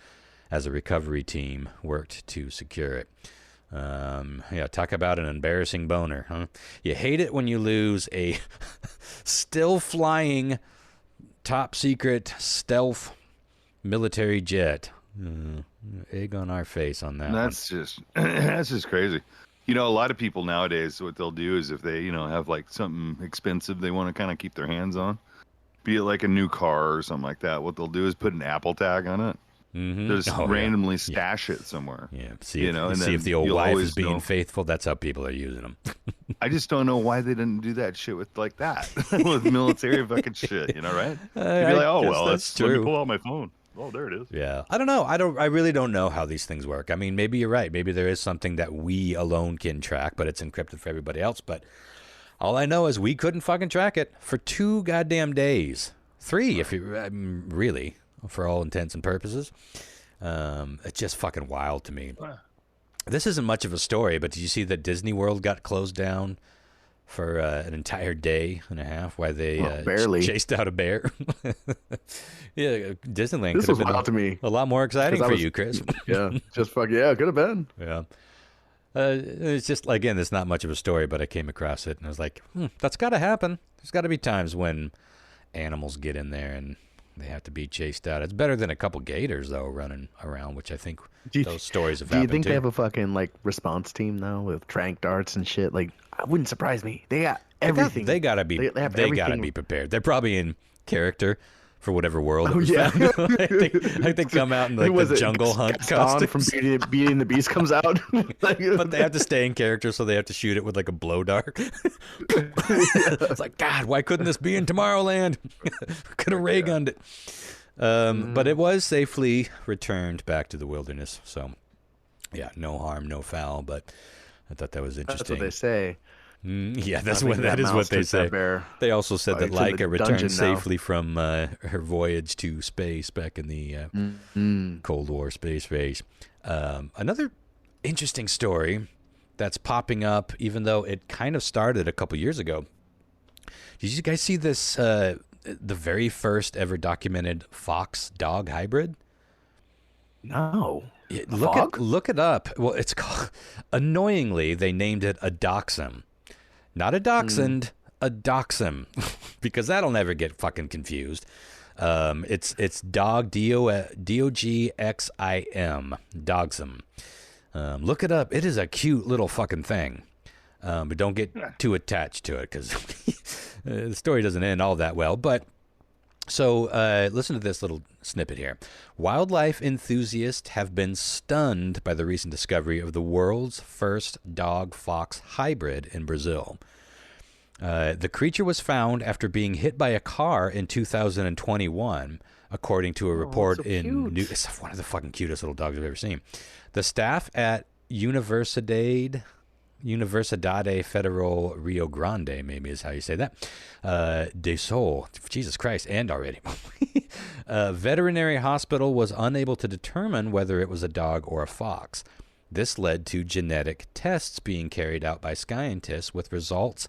as a recovery team worked to secure it. Yeah, talk about an embarrassing boner, huh? You hate it when you lose a still flying, top secret stealth military jet. Egg on our face on that. That's just crazy. You know, a lot of people nowadays, what they'll do is if they, have like something expensive they want to kind of keep their hands on, be it like a new car or something like that, what they'll do is put an Apple tag on it. Mm-hmm. Just randomly stash it somewhere. Yeah, see if the old wife is being faithful. That's how people are using them. I just don't know why they didn't do that shit with like that with military fucking shit. Right? You'd be like, oh well, that's true. Let me pull out my phone. Oh, there it is. Yeah, I don't know. I really don't know how these things work. I mean, maybe you're right. Maybe there is something that we alone can track, but it's encrypted for everybody else. But all I know is we couldn't fucking track it for 2 goddamn days. 3, if you really. For all intents and purposes. It's just fucking wild to me. This isn't much of a story, but did you see that Disney World got closed down for an entire day and a half while they barely chased out a bear. Yeah, Disneyland this could have was been wild to me. a lot more exciting for you, Chris. Yeah, just fucking yeah, could have been. Yeah. It's just, again, there's not much of a story, but I came across it and I was like, that's got to happen. There's got to be times when animals get in there and they have to be chased out. It's better than a couple gators, though, running around, which I think those stories have happened. Do you think too. they have a fucking like response team though with tranq darts and shit? Like, it wouldn't surprise me. They got everything. They gotta be. They gotta be prepared. They're probably in character for whatever world it was found. I think they come out in like the jungle hunt costume from Beauty and the Beast comes out. But they have to stay in character, so they have to shoot it with like a blow dart. It's like, God, why couldn't this be in Tomorrowland? Could have ray gunned it. But it was safely returned back to the wilderness. So, yeah, no harm, no foul. But I thought that was interesting. That's what they say. Yeah, that is what they say. They also said that Laika returned safely from her voyage to space back in the Cold War space phase. Another interesting story that's popping up, even though it kind of started a couple years ago. Did you guys see this? The very first ever documented fox-dog hybrid? No. Look it up. Well, it's called. Annoyingly, they named it a dachshund. Not a dachshund, a dachshund, because that'll never get fucking confused. It's dog, D-O-G-X-I-M, dachshund. Look it up. It is a cute little fucking thing. But don't get too attached to it, because the story doesn't end all that well. But so listen to this little snippet here. Wildlife enthusiasts have been stunned by the recent discovery of the world's first dog-fox hybrid in Brazil. The creature was found after being hit by a car in 2021, according to a report in New. It's one of the fucking cutest little dogs I've ever seen. The staff at Universidade Federal Rio Grande, maybe is how you say that, de Sol, Jesus Christ, and already. Veterinary hospital was unable to determine whether it was a dog or a fox. This led to genetic tests being carried out by scientists, with results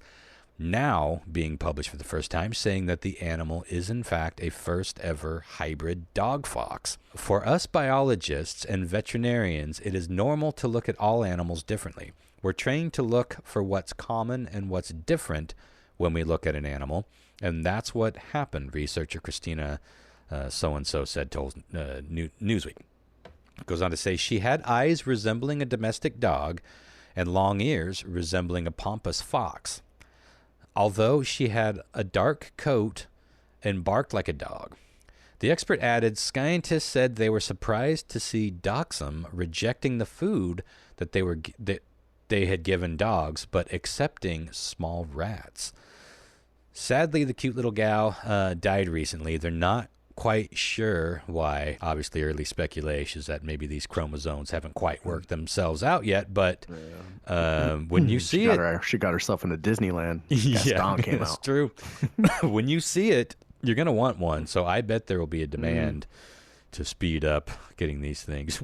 now being published for the first time, saying that the animal is in fact a first ever hybrid dog-fox. For us biologists and veterinarians, it is normal to look at all animals differently. We're trained to look for what's common and what's different when we look at an animal, and that's what happened, researcher Christina so-and-so told Newsweek. It goes on to say she had eyes resembling a domestic dog and long ears resembling a pampas fox. Although she had a dark coat and barked like a dog. The expert added, scientists said they were surprised to see dachshund rejecting the food that they had given dogs, but accepting small rats. Sadly, the cute little gal died recently. They're not quite sure why. Obviously, early speculation is that maybe these chromosomes haven't quite worked themselves out yet. But when you see she got herself into Disneyland. Yeah, came that's out. True. When you see it, you're gonna want one. So I bet there will be a demand to speed up getting these things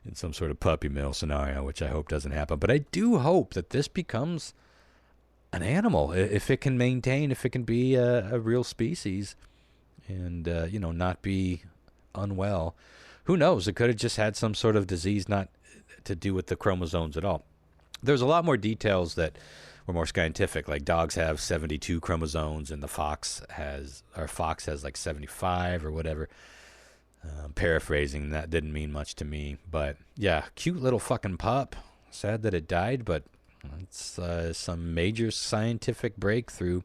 in some sort of puppy mill scenario, which I hope doesn't happen. But I do hope that this becomes an animal, if it can maintain, if it can be a real species. And, not be unwell. Who knows? It could have just had some sort of disease, not to do with the chromosomes at all. There's a lot more details that were more scientific, like dogs have 72 chromosomes and the fox has like 75 or whatever. Paraphrasing, that didn't mean much to me. But, yeah, cute little fucking pup. Sad that it died, but it's some major scientific breakthrough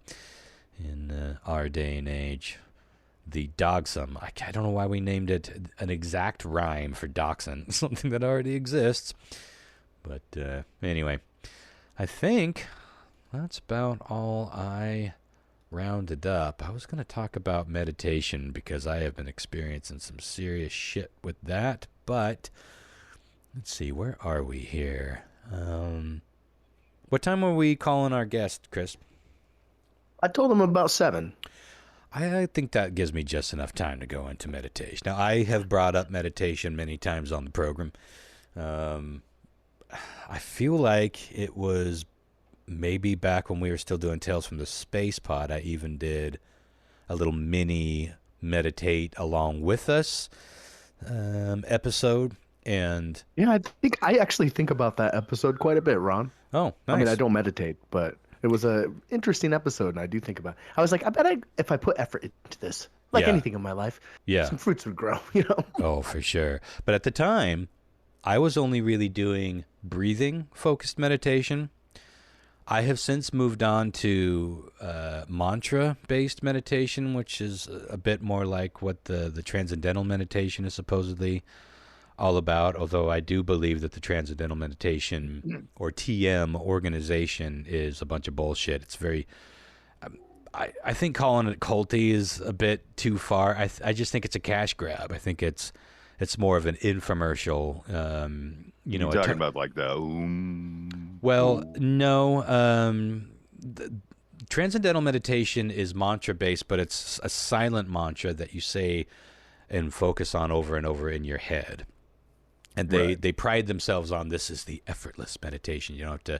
in our day and age. The dachshund. I don't know why we named it an exact rhyme for dachshund, something that already exists. But anyway, I think that's about all I rounded up. I was going to talk about meditation because I have been experiencing some serious shit with that. But let's see, where are we here? What time are we calling our guest, Chris? I told him about 7. I think that gives me just enough time to go into meditation. Now, I have brought up meditation many times on the program. I feel like it was maybe back when we were still doing Tales from the Space Pod, I even did a little mini meditate along with us episode. And yeah, I actually think about that episode quite a bit, Ron. Oh, nice. I mean, I don't meditate, but it was a interesting episode, and I do think about it. I was like, I bet if I put effort into this, like anything in my life, some fruits would grow, you know? Oh, for sure. But at the time, I was only really doing breathing-focused meditation. I have since moved on to mantra-based meditation, which is a bit more like what the transcendental meditation is supposedly all about, although I do believe that the Transcendental Meditation or TM organization is a bunch of bullshit. It's very... I think calling it culty is a bit too far. I just think it's a cash grab. I think it's more of an infomercial. You're talking about like the... Well, no. The Transcendental Meditation is mantra-based, but it's a silent mantra that you say and focus on over and over in your head. And they pride themselves on this is the effortless meditation. You don't have to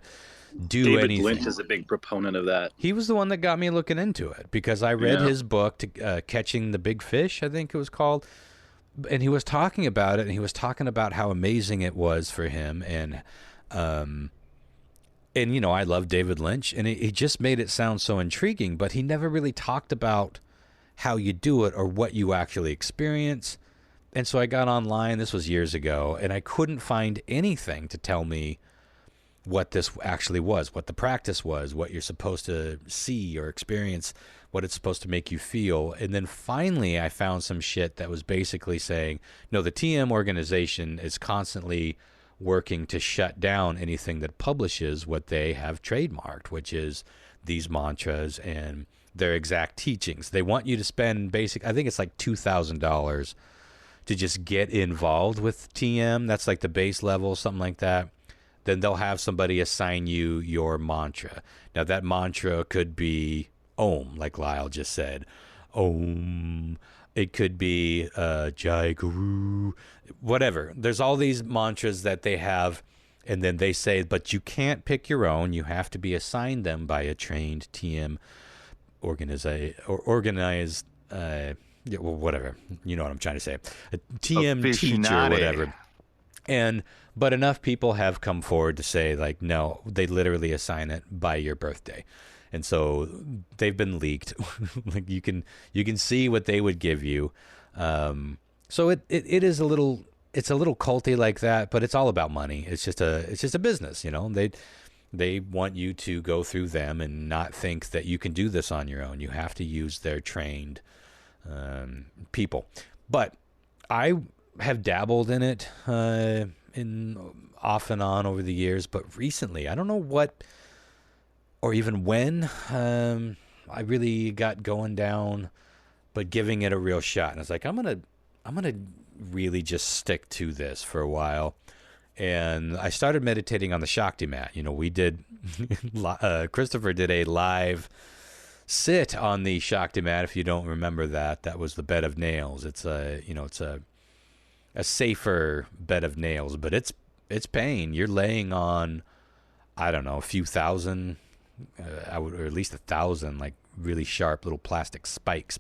do anything. David Lynch is a big proponent of that. He was the one that got me looking into it because I read his book, Catching the Big Fish, I think it was called. And he was talking about it, and he was talking about how amazing it was for him. And you know, I love David Lynch, and he just made it sound so intriguing, but he never really talked about how you do it or what you actually experience. And so I got online, this was years ago, and I couldn't find anything to tell me what this actually was, what the practice was, what you're supposed to see or experience, what it's supposed to make you feel. And then finally I found some shit that was basically saying, no, the TM organization is constantly working to shut down anything that publishes what they have trademarked, which is these mantras and their exact teachings. They want you to spend I think it's like $2,000 to just get involved with TM. That's like the base level, something like that. Then they'll have somebody assign you your mantra. Now that mantra could be Om, like Lyle just said. Om. It could be Jai Guru, whatever. There's all these mantras that they have, and then they say, but you can't pick your own. You have to be assigned them by a trained TM organized well, whatever. You know what I'm trying to say. A TM teacher or whatever. But enough people have come forward to say, like, no, they literally assign it by your birthday. And so they've been leaked. Like you can see what they would give you. So it is a little culty like that, but it's all about money. It's just a business, you know. They want you to go through them and not think that you can do this on your own. You have to use their trained people. But I have dabbled in it in off and on over the years, but recently, I don't know what or even when I really got going down, but giving it a real shot. And I was like, I'm gonna really just stick to this for a while. And I started meditating on the Shakti mat. You know, we did Christopher did a live sit on the Shakti mat. If you don't remember that was the bed of nails. It's a safer bed of nails, but it's pain. You're laying on, I don't know, a few thousand, or at least 1,000, like really sharp little plastic spikes,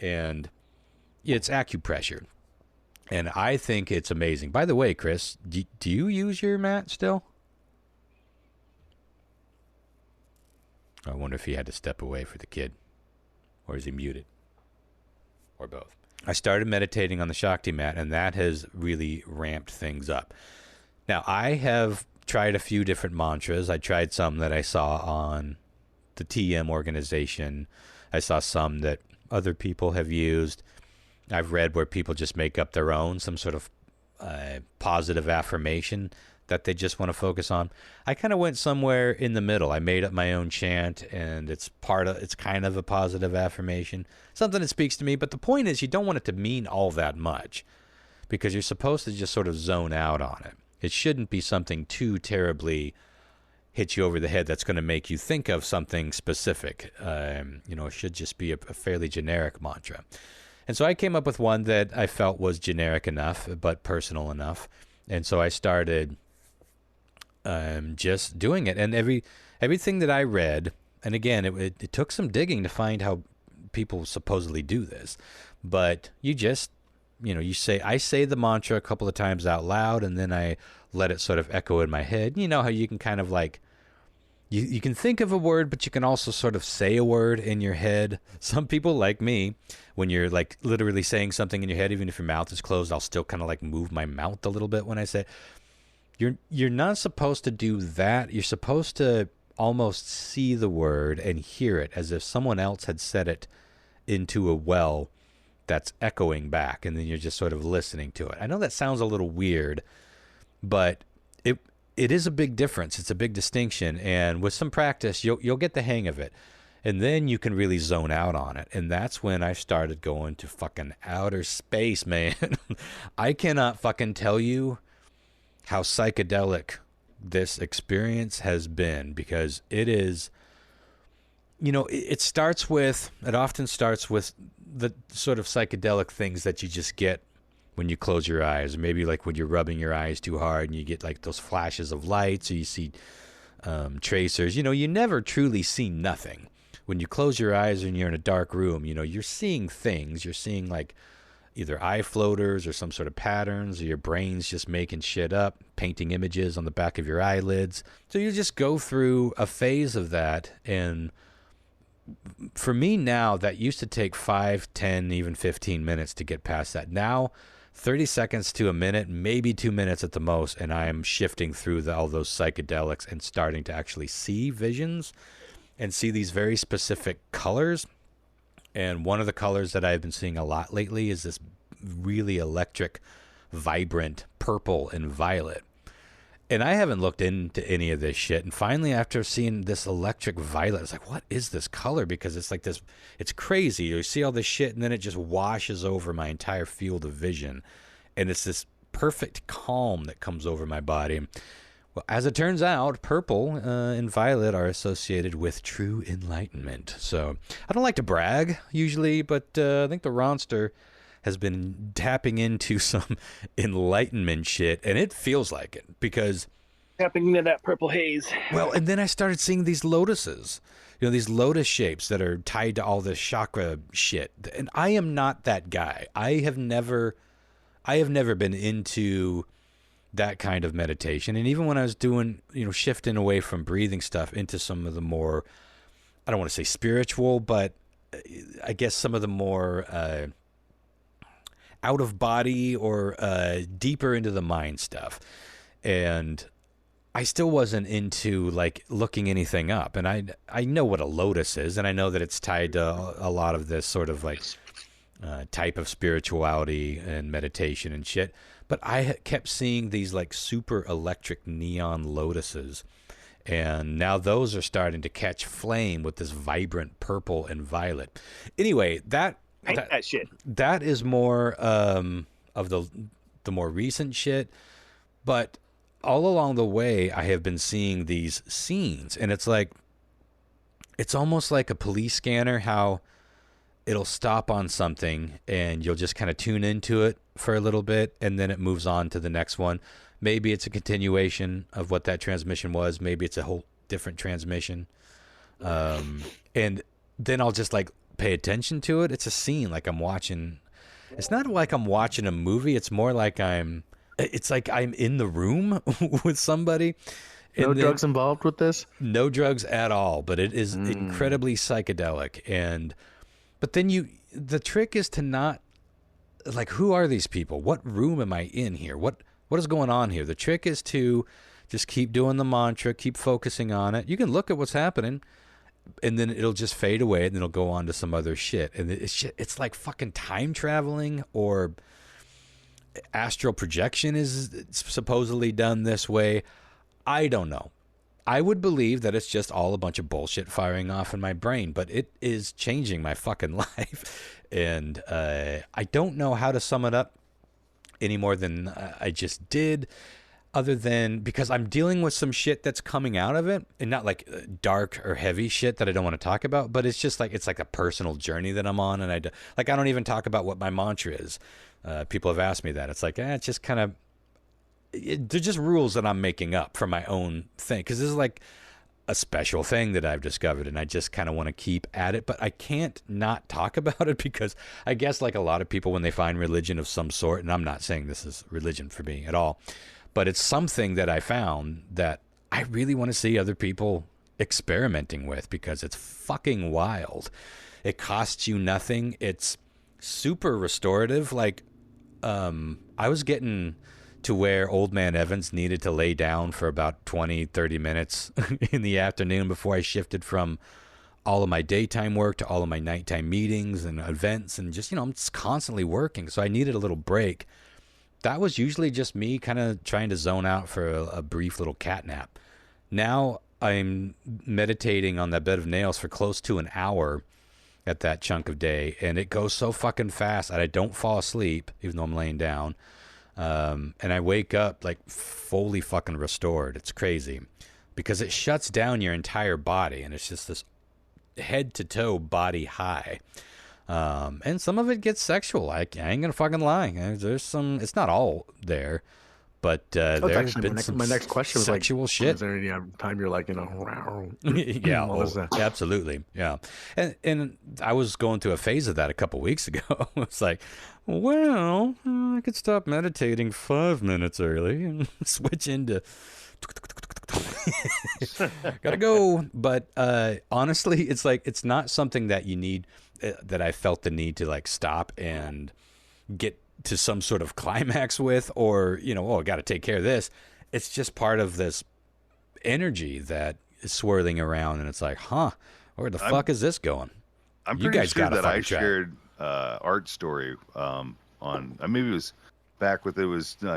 and it's acupressure. And I think it's amazing. By the way, Chris, do you use your mat still? I wonder if he had to step away for the kid. Or is he muted? Or both. I started meditating on the Shakti mat, and that has really ramped things up. Now, I have tried a few different mantras. I tried some that I saw on the TM organization. I saw some that other people have used. I've read where people just make up their own, some sort of positive affirmation that they just want to focus on. I kind of went somewhere in the middle. I made up my own chant, and it's kind of a positive affirmation, something that speaks to me. But the point is, you don't want it to mean all that much, because you're supposed to just sort of zone out on it. It shouldn't be something too terribly hit you over the head that's going to make you think of something specific. It should just be a fairly generic mantra. And so I came up with one that I felt was generic enough, but personal enough. And so I started just doing it. And everything that I read, and again, it took some digging to find how people supposedly do this, but you just, I say the mantra a couple of times out loud, and then I let it sort of echo in my head. You know how you can kind of like, you can think of a word, but you can also sort of say a word in your head. Some people, like me, when you're like literally saying something in your head, even if your mouth is closed, I'll still kind of like move my mouth a little bit when I say it. You're not supposed to do that. You're supposed to almost see the word and hear it as if someone else had said it into a well that's echoing back, and then you're just sort of listening to it. I know that sounds a little weird, but it is a big difference. It's a big distinction, and with some practice, you'll get the hang of it, and then you can really zone out on it. And that's when I started going to fucking outer space, man. I cannot fucking tell you how psychedelic this experience has been, because it is, it often starts with the sort of psychedelic things that you just get when you close your eyes, or maybe like when you're rubbing your eyes too hard and you get like those flashes of lights, or you see tracers. You never truly see nothing. When you close your eyes and you're in a dark room, you're seeing things. You're seeing like either eye floaters or some sort of patterns, or your brain's just making shit up, painting images on the back of your eyelids. So you just go through a phase of that. And for me now, that used to take 5, 10, even 15 minutes to get past that. Now 30 seconds to a minute, maybe 2 minutes at the most, and I am shifting through all those psychedelics and starting to actually see visions and see these very specific colors. And one of the colors that I've been seeing a lot lately is this really electric, vibrant purple and violet. And I haven't looked into any of this shit. And finally, after seeing this electric violet, it's like, what is this color? Because it's like this, it's crazy. You see all this shit, and then it just washes over my entire field of vision. And it's this perfect calm that comes over my body. Well, as it turns out, purple and violet are associated with true enlightenment. So I don't like to brag usually, but I think the Ronster has been tapping into some enlightenment shit, and it feels like it, because tapping into that purple haze. Well, and then I started seeing these lotuses, these lotus shapes that are tied to all this chakra shit. And I am not that guy. I have never been into that kind of meditation. And even when I was doing, shifting away from breathing stuff into some of the more, I don't want to say spiritual, but I guess some of the more out of body or deeper into the mind stuff. And I still wasn't into like looking anything up. And I know what a lotus is, and I know that it's tied to a lot of this sort of like type of spirituality and meditation and shit. But I kept seeing these like super electric neon lotuses. And now those are starting to catch flame with this vibrant purple and violet. Anyway, that shit. That is more of the more recent shit. But all along the way, I have been seeing these scenes, and it's almost like a police scanner, how it'll stop on something and you'll just kind of tune into it for a little bit, and then it moves on to the next one. Maybe it's a continuation of what that transmission was. Maybe it's a whole different transmission. And then I'll just like pay attention to it. It's a scene like I'm watching. It's not like I'm watching a movie. It's more like it's like I'm in the room with somebody. No drugs involved with this? No drugs at all, but it is incredibly psychedelic. But then the trick is to not, like, who are these people? What room am I in here? What is going on here? The trick is to just keep doing the mantra, keep focusing on it. You can look at what's happening, and then it'll just fade away, and then it'll go on to some other shit. And it's like fucking time traveling, or astral projection is supposedly done this way. I don't know. I would believe that it's just all a bunch of bullshit firing off in my brain, but it is changing my fucking life. And I don't know how to sum it up any more than I just did, other than because I'm dealing with some shit that's coming out of it, and not like dark or heavy shit that I don't want to talk about, but it's just like, it's like a personal journey that I'm on. And I don't even talk about what my mantra is. People have asked me that. It's like, it's just kind of, they're just rules that I'm making up for my own thing. Because this is like, a special thing that I've discovered, and I just kind of want to keep at it, but I can't not talk about it because I guess like a lot of people when they find religion of some sort, and I'm not saying this is religion for me at all, but it's something that I found that I really want to see other people experimenting with because it's fucking wild. It costs you nothing. It's super restorative. Like, I was getting to where old man Evans needed to lay down for about 20, 30 minutes in the afternoon before I shifted from all of my daytime work to all of my nighttime meetings and events and just, I'm just constantly working. So I needed a little break. That was usually just me kind of trying to zone out for a brief little cat nap. Now I'm meditating on that bed of nails for close to an hour at that chunk of day, and it goes so fucking fast that I don't fall asleep, even though I'm laying down. And I wake up like fully fucking restored. It's crazy because it shuts down your entire body, and it's just this head to toe body high. And some of it gets sexual. I ain't gonna fucking lie. There's some. It's not all there, but there's been my next question was sexual shit. Is there any time you're like, yeah, absolutely, yeah. And I was going through a phase of that a couple weeks ago. It's like, well, I could stop meditating 5 minutes early and switch into. Gotta go. But honestly, it's like it's not something that you need. That I felt the need to like stop and get to some sort of climax with, or I got to take care of this. It's just part of this energy that is swirling around, and it's like, where the fuck is this going? I'm pretty sure that I shared Art Story on maybe it was back with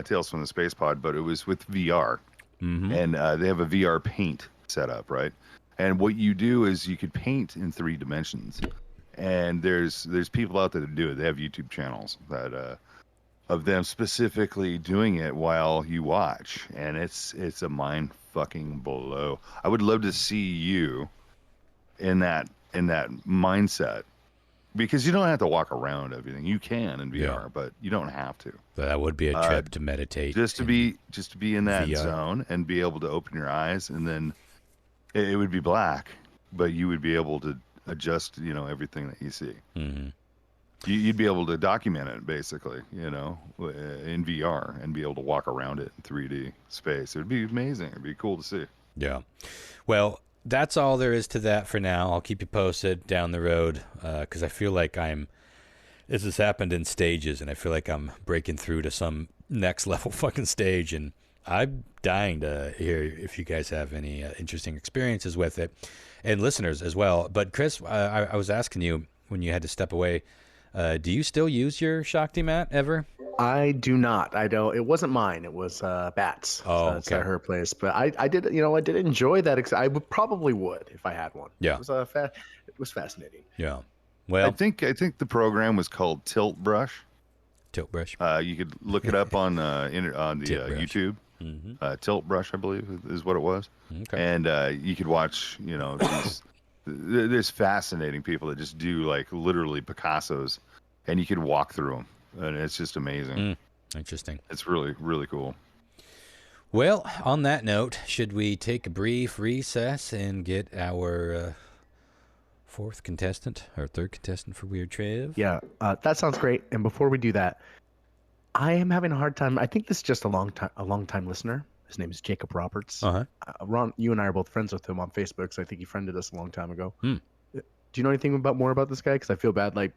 Tales from the Space Pod, but it was with VR, and they have a VR paint set up, right? And what you do is you could paint in 3 dimensions. And there's people out there that do it. They have YouTube channels that of them specifically doing it while you watch, and it's a mind fucking blow. I would love to see you in that mindset, because you don't have to walk around everything. You can in VR, but you don't have to. That would be a trip to meditate. Just to be in that zone and be able to open your eyes, and then it would be black, but you would be able to adjust everything that you see. You'd be able to document it basically in VR and be able to walk around it in 3D space. It would be amazing. It'd be cool to see. Yeah, well, that's all there is to that for now. I'll keep you posted down the road because I feel like this has happened in stages, and I feel like I'm breaking through to some next level fucking stage, and I'm dying to hear if you guys have any interesting experiences with it, and listeners as well. But Chris, I was asking you when you had to step away, do you still use your Shakti mat ever? I do not. I don't. It wasn't mine. It was Bat's. Oh, so it's at her place. But I did. I did enjoy that. I probably would if I had one. Yeah. It was fascinating. Yeah. Well, I think the program was called Tilt Brush. Tilt Brush. You could look it up on the YouTube. Tilt Brush, I believe, is what it was. Okay. And you could watch, there's fascinating people that just do like literally Picassos, and you could walk through them, and it's just amazing. Interesting. It's really, really cool. Well, on that note, should we take a brief recess and get our third contestant for Weird Trev? Yeah, that sounds great. And before we do that, I am having a hard time. I think this is just a long time listener. His name is Jacob Roberts. Ron, you and I are both friends with him on Facebook, so I think he friended us a long time ago. Do you know anything more about this guy? Because I feel bad. Like,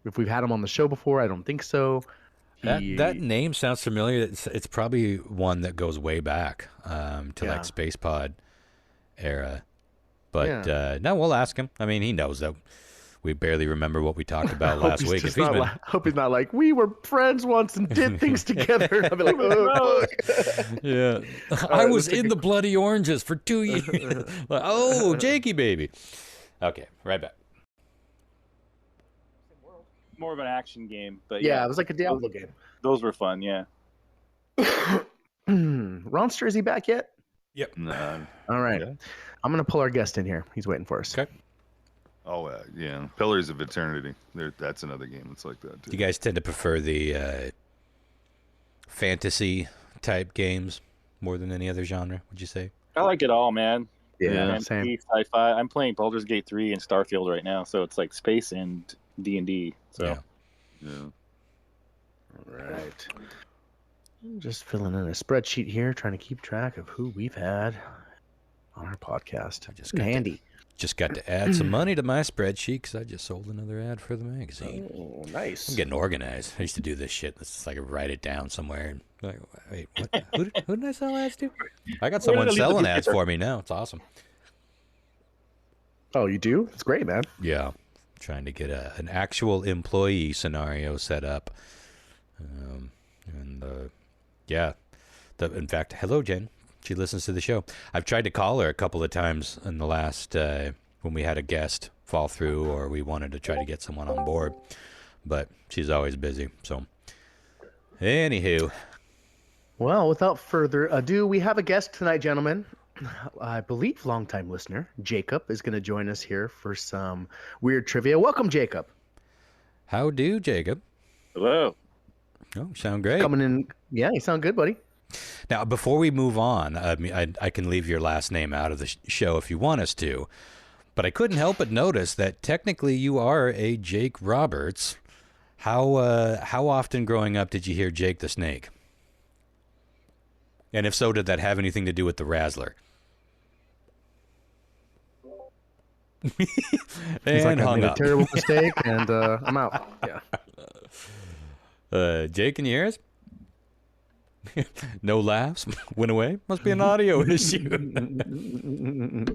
if we've had him on the show before, I don't think so. That name sounds familiar. It's probably one that goes way back to like Space Pod era. But no, we'll ask him. I mean, he knows that we barely remember what we talked about last week. Hope he's not like, we were friends once and did things together. I'll be like, oh, yeah. I was in the Bloody Oranges for 2 years. Oh, Jakey baby. Okay, right back. More of an action game, but yeah, it was like a Diablo game. Those were fun, yeah. Ronster, is he back yet? Yep. No. All right. Yeah. I'm going to pull our guest in here. He's waiting for us. Okay. Oh, yeah. Pillars of Eternity. That's another game that's like that, too. You guys tend to prefer the fantasy type games more than any other genre, would you say? I like it all, man. Yeah, same. Sci-fi. I'm playing Baldur's Gate 3 and Starfield right now, so it's like space and D&D. So. Yeah. All right. I'm just filling in a spreadsheet here, trying to keep track of who we've had on our podcast. Just got to add some money to my spreadsheet because I just sold another ad for the magazine. Oh, nice. I'm getting organized. I used to do this shit. It's like I write it down somewhere. And like, wait, what? Who did I sell ads to? I got someone selling ads for me now. It's awesome. Oh, you do? It's great, man. Yeah. Trying to get an actual employee scenario set up. In fact, hello, Jen. She listens to the show. I've tried to call her a couple of times in the last, when we had a guest fall through or we wanted to try to get someone on board, but she's always busy. So, anywho. Well, without further ado, we have a guest tonight, gentlemen. I believe longtime listener, Jacob, is going to join us here for some weird trivia. Welcome, Jacob. How do, Jacob? Hello. Oh, sound great. Coming in. Yeah, you sound good, buddy. Now, before we move on, I can leave your last name out of the show if you want us to, but I couldn't help but notice that technically you are a Jake Roberts. How often growing up did you hear Jake the Snake? And if so, did that have anything to do with the Razzler? He's like, I made a terrible mistake, and I'm out. Yeah. Jake, can you hear us? No laughs. Went away. Must be an audio issue.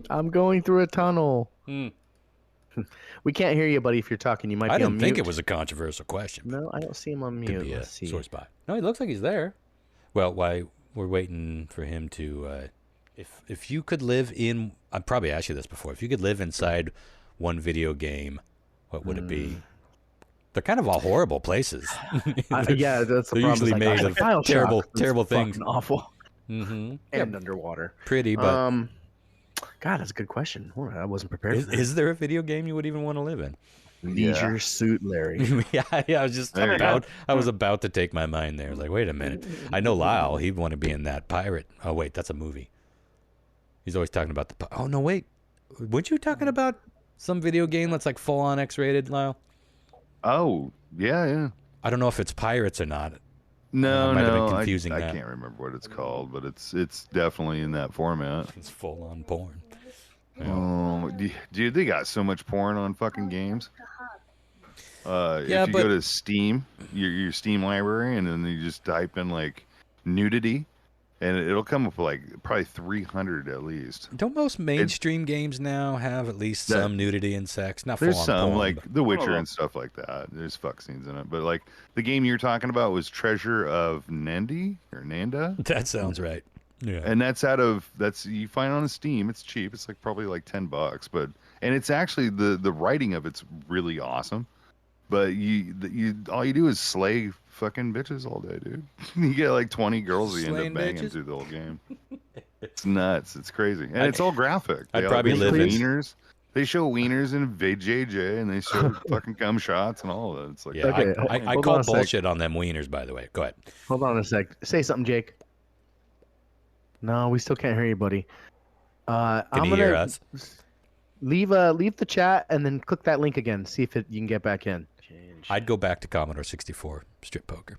I'm going through a tunnel. We can't hear you, buddy. If you're talking, you might be on mute. I didn't think it was a controversial question. No, I don't see him on mute. Could be a sore spot. No, he looks like he's there. Well, why we're waiting for him to. If you could live in, I've probably asked you this before. If you could live inside one video game, what would it be? They're kind of all horrible places. Yeah, that's the problem. Usually made of terrible things. Awful. Mm-hmm. And underwater. Pretty, but God, that's a good question. I wasn't prepared. Is there a video game you would even want to live in? Leisure Suit Larry. Yeah. I was just about to take my mind there. I was like, wait a minute. I know Lyle. He'd want to be in that pirate. Oh wait, that's a movie. He's always talking about the. Oh no, wait. Weren't you talking about some video game that's like full on X-rated, Lyle? Oh, yeah. I don't know if it's pirates or not. No, I can't remember what it's called, but it's definitely in that format. It's full on porn. Yeah. Oh, dude, they got so much porn on fucking games. If you go to Steam, your Steam library, and then you just type in like nudity, and it'll come up with like probably 300 at least. Don't most mainstream games now have at least some nudity and sex? Not there's full on some porn, like The Witcher and stuff like that. There's fuck scenes in it, but like the game you're talking about was Treasure of Nanda. That sounds right. Yeah, and that's you find on Steam. It's cheap. It's like probably like $10, and it's actually the writing of it's really awesome. But you all you do is slay fucking bitches all day, dude. You get like 20 girls you end up banging through the whole game. It's nuts. It's crazy, and it's all graphic. I'd probably live in wieners. They show wieners in VJJ, and they show fucking cum shots and all of that. It's like, yeah, okay, I call bullshit on them wieners, by the way. Go ahead. Hold on a sec. Say something, Jake. No, we still can't hear you, buddy. Can you hear us? Leave the chat and then click that link again. See if you can get back in. I'd go back to Commodore 64 strip poker.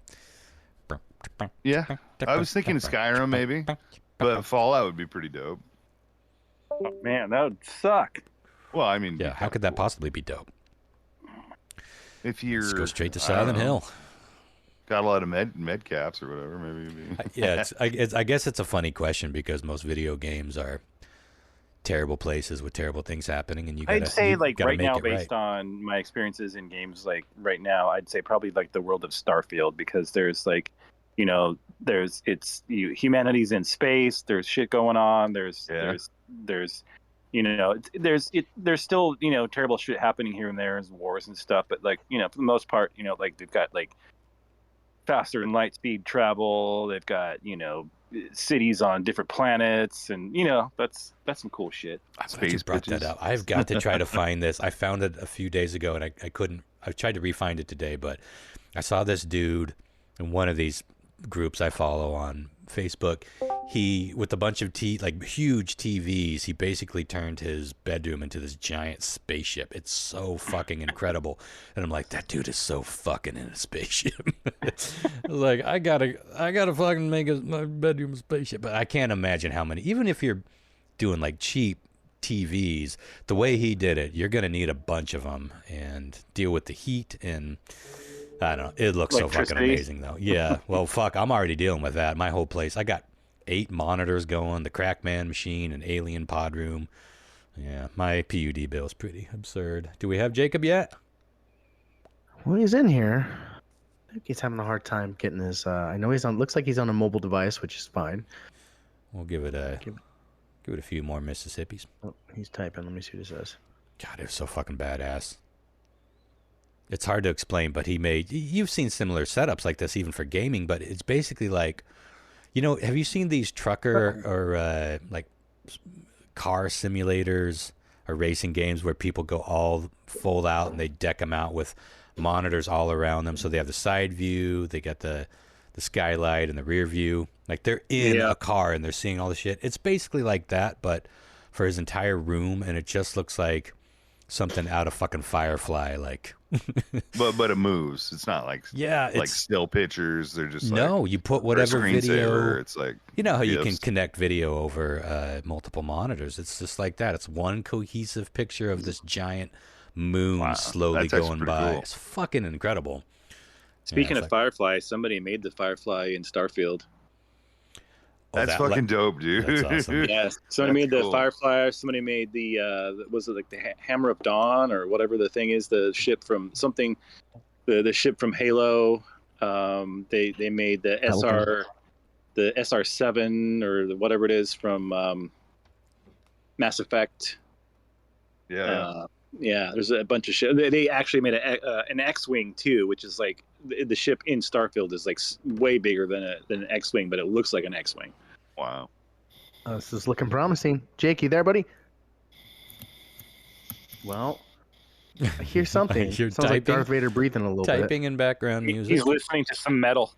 Yeah, I was thinking Skyrim maybe, but Fallout would be pretty dope. Oh, man, that would suck. Well, I mean, yeah, how could that possibly be dope? If you're Let's go straight to Silent Hill. Got a lot of med caps or whatever, maybe. Yeah, I guess it's a funny question because most video games are terrible places with terrible things happening, and I'd say like right now, based on my experiences in games, like right now, I'd say probably like the world of Starfield, because there's like, humanity's in space, there's shit going on, there's still terrible shit happening here and there, and wars and stuff, but like for the most part, like they've got like faster than light speed travel, they've got cities on different planets, and that's some cool shit. Space brought that up. I've got to try to find this. I found it a few days ago and I couldn't. I tried to re-find it today, but I saw this dude in one of these groups I follow on Facebook, he, with a bunch of huge TVs, he basically turned his bedroom into this giant spaceship. It's so fucking incredible. And I'm like, that dude is so fucking in a spaceship. I was like, I gotta fucking make my bedroom a spaceship. But I can't imagine how many, even if you're doing like cheap TVs, the way he did it, you're gonna need a bunch of them and deal with the heat, and I don't know. It looks so fucking amazing though. Yeah. Well, fuck, I'm already dealing with that. My whole place, I got 8 monitors going, the Crackman machine, an alien pod room. Yeah, my PUD bill is pretty absurd. Do we have Jacob yet? Well, he's in here. I think he's having a hard time getting his. I know he's on. Looks like he's on a mobile device, which is fine. We'll give it a few more Mississippis. Oh, he's typing. Let me see what it says. God, it was so fucking badass. It's hard to explain, but you've seen similar setups like this even for gaming, but it's basically like, have you seen these trucker or like car simulators or racing games where people go all fold out and they deck them out with monitors all around them? So they have the side view, they got the skylight and the rear view. Like they're in a car and they're seeing all the shit. It's basically like that, but for his entire room, and it just looks like something out of fucking Firefly, like. but it moves. It's not like still pictures. They're just you put whatever video. It's like, how you can connect video over multiple monitors. It's just like that. It's one cohesive picture of this giant moon slowly going by. Cool. It's fucking incredible. Speaking of Firefly, somebody made the Firefly in Starfield. That's fucking dope, dude. That's awesome. Yeah, somebody made the Firefly. Somebody made the was it like the Hammer of Dawn or whatever the thing is, the ship from something, the ship from Halo. They made the SR7 or whatever it is from Mass Effect. Yeah. There's a bunch of shit. They actually made an X-wing too, which is like the ship in Starfield is like way bigger than an X-wing, but it looks like an X-wing. Wow. This is looking promising. Jake, you there, buddy? Well, I hear something. Sounds like Darth Vader breathing a little bit. Typing in background music. He's listening to some metal.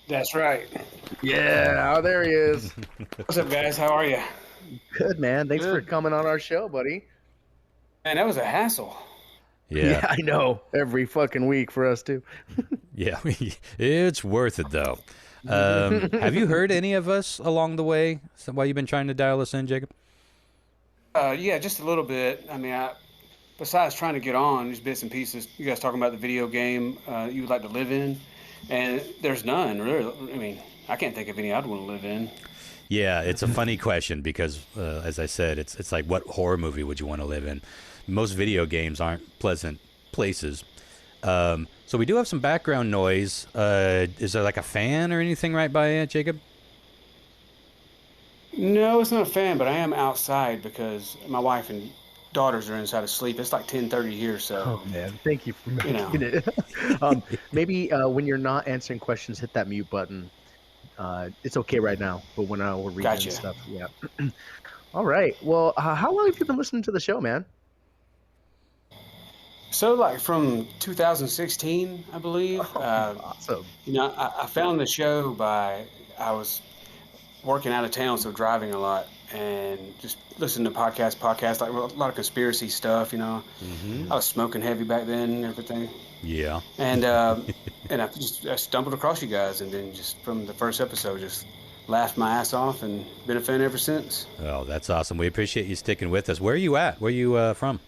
That's right. Yeah, there he is. What's up, guys? How are you? Good, man. Thanks for coming on our show, buddy. Man, that was a hassle. Yeah, I know. Every fucking week for us, too. Yeah, it's worth it, though. Have you heard any of us along the way while you've been trying to dial us in, Jacob? Yeah, just a little bit. I mean, besides trying to get on, there's bits and pieces. You guys talking about the video game you would like to live in, and there's none, really. I mean, I can't think of any I'd want to live in. Yeah, it's a funny question because, as I said, it's like, what horror movie would you want to live in? Most video games aren't pleasant places. So we do have some background noise. Is there like a fan or anything right by it, Jacob? No, it's not a fan, but I am outside because my wife and daughters are inside asleep. It's like 10:30 here, so. Oh man, thank you for making it. Maybe when you're not answering questions, hit that mute button. It's okay right now, but when we're reading stuff, yeah. All right. Well, how long have you been listening to the show, man? So, like from 2016, I believe. Awesome. I found the show I was working out of town, so driving a lot, and just listening to podcasts, like a lot of conspiracy stuff. Mm-hmm. I was smoking heavy back then and everything. Yeah. And I stumbled across you guys, and then just from the first episode, just laughed my ass off, and been a fan ever since. Oh, that's awesome. We appreciate you sticking with us. Where are you at? Where are you from?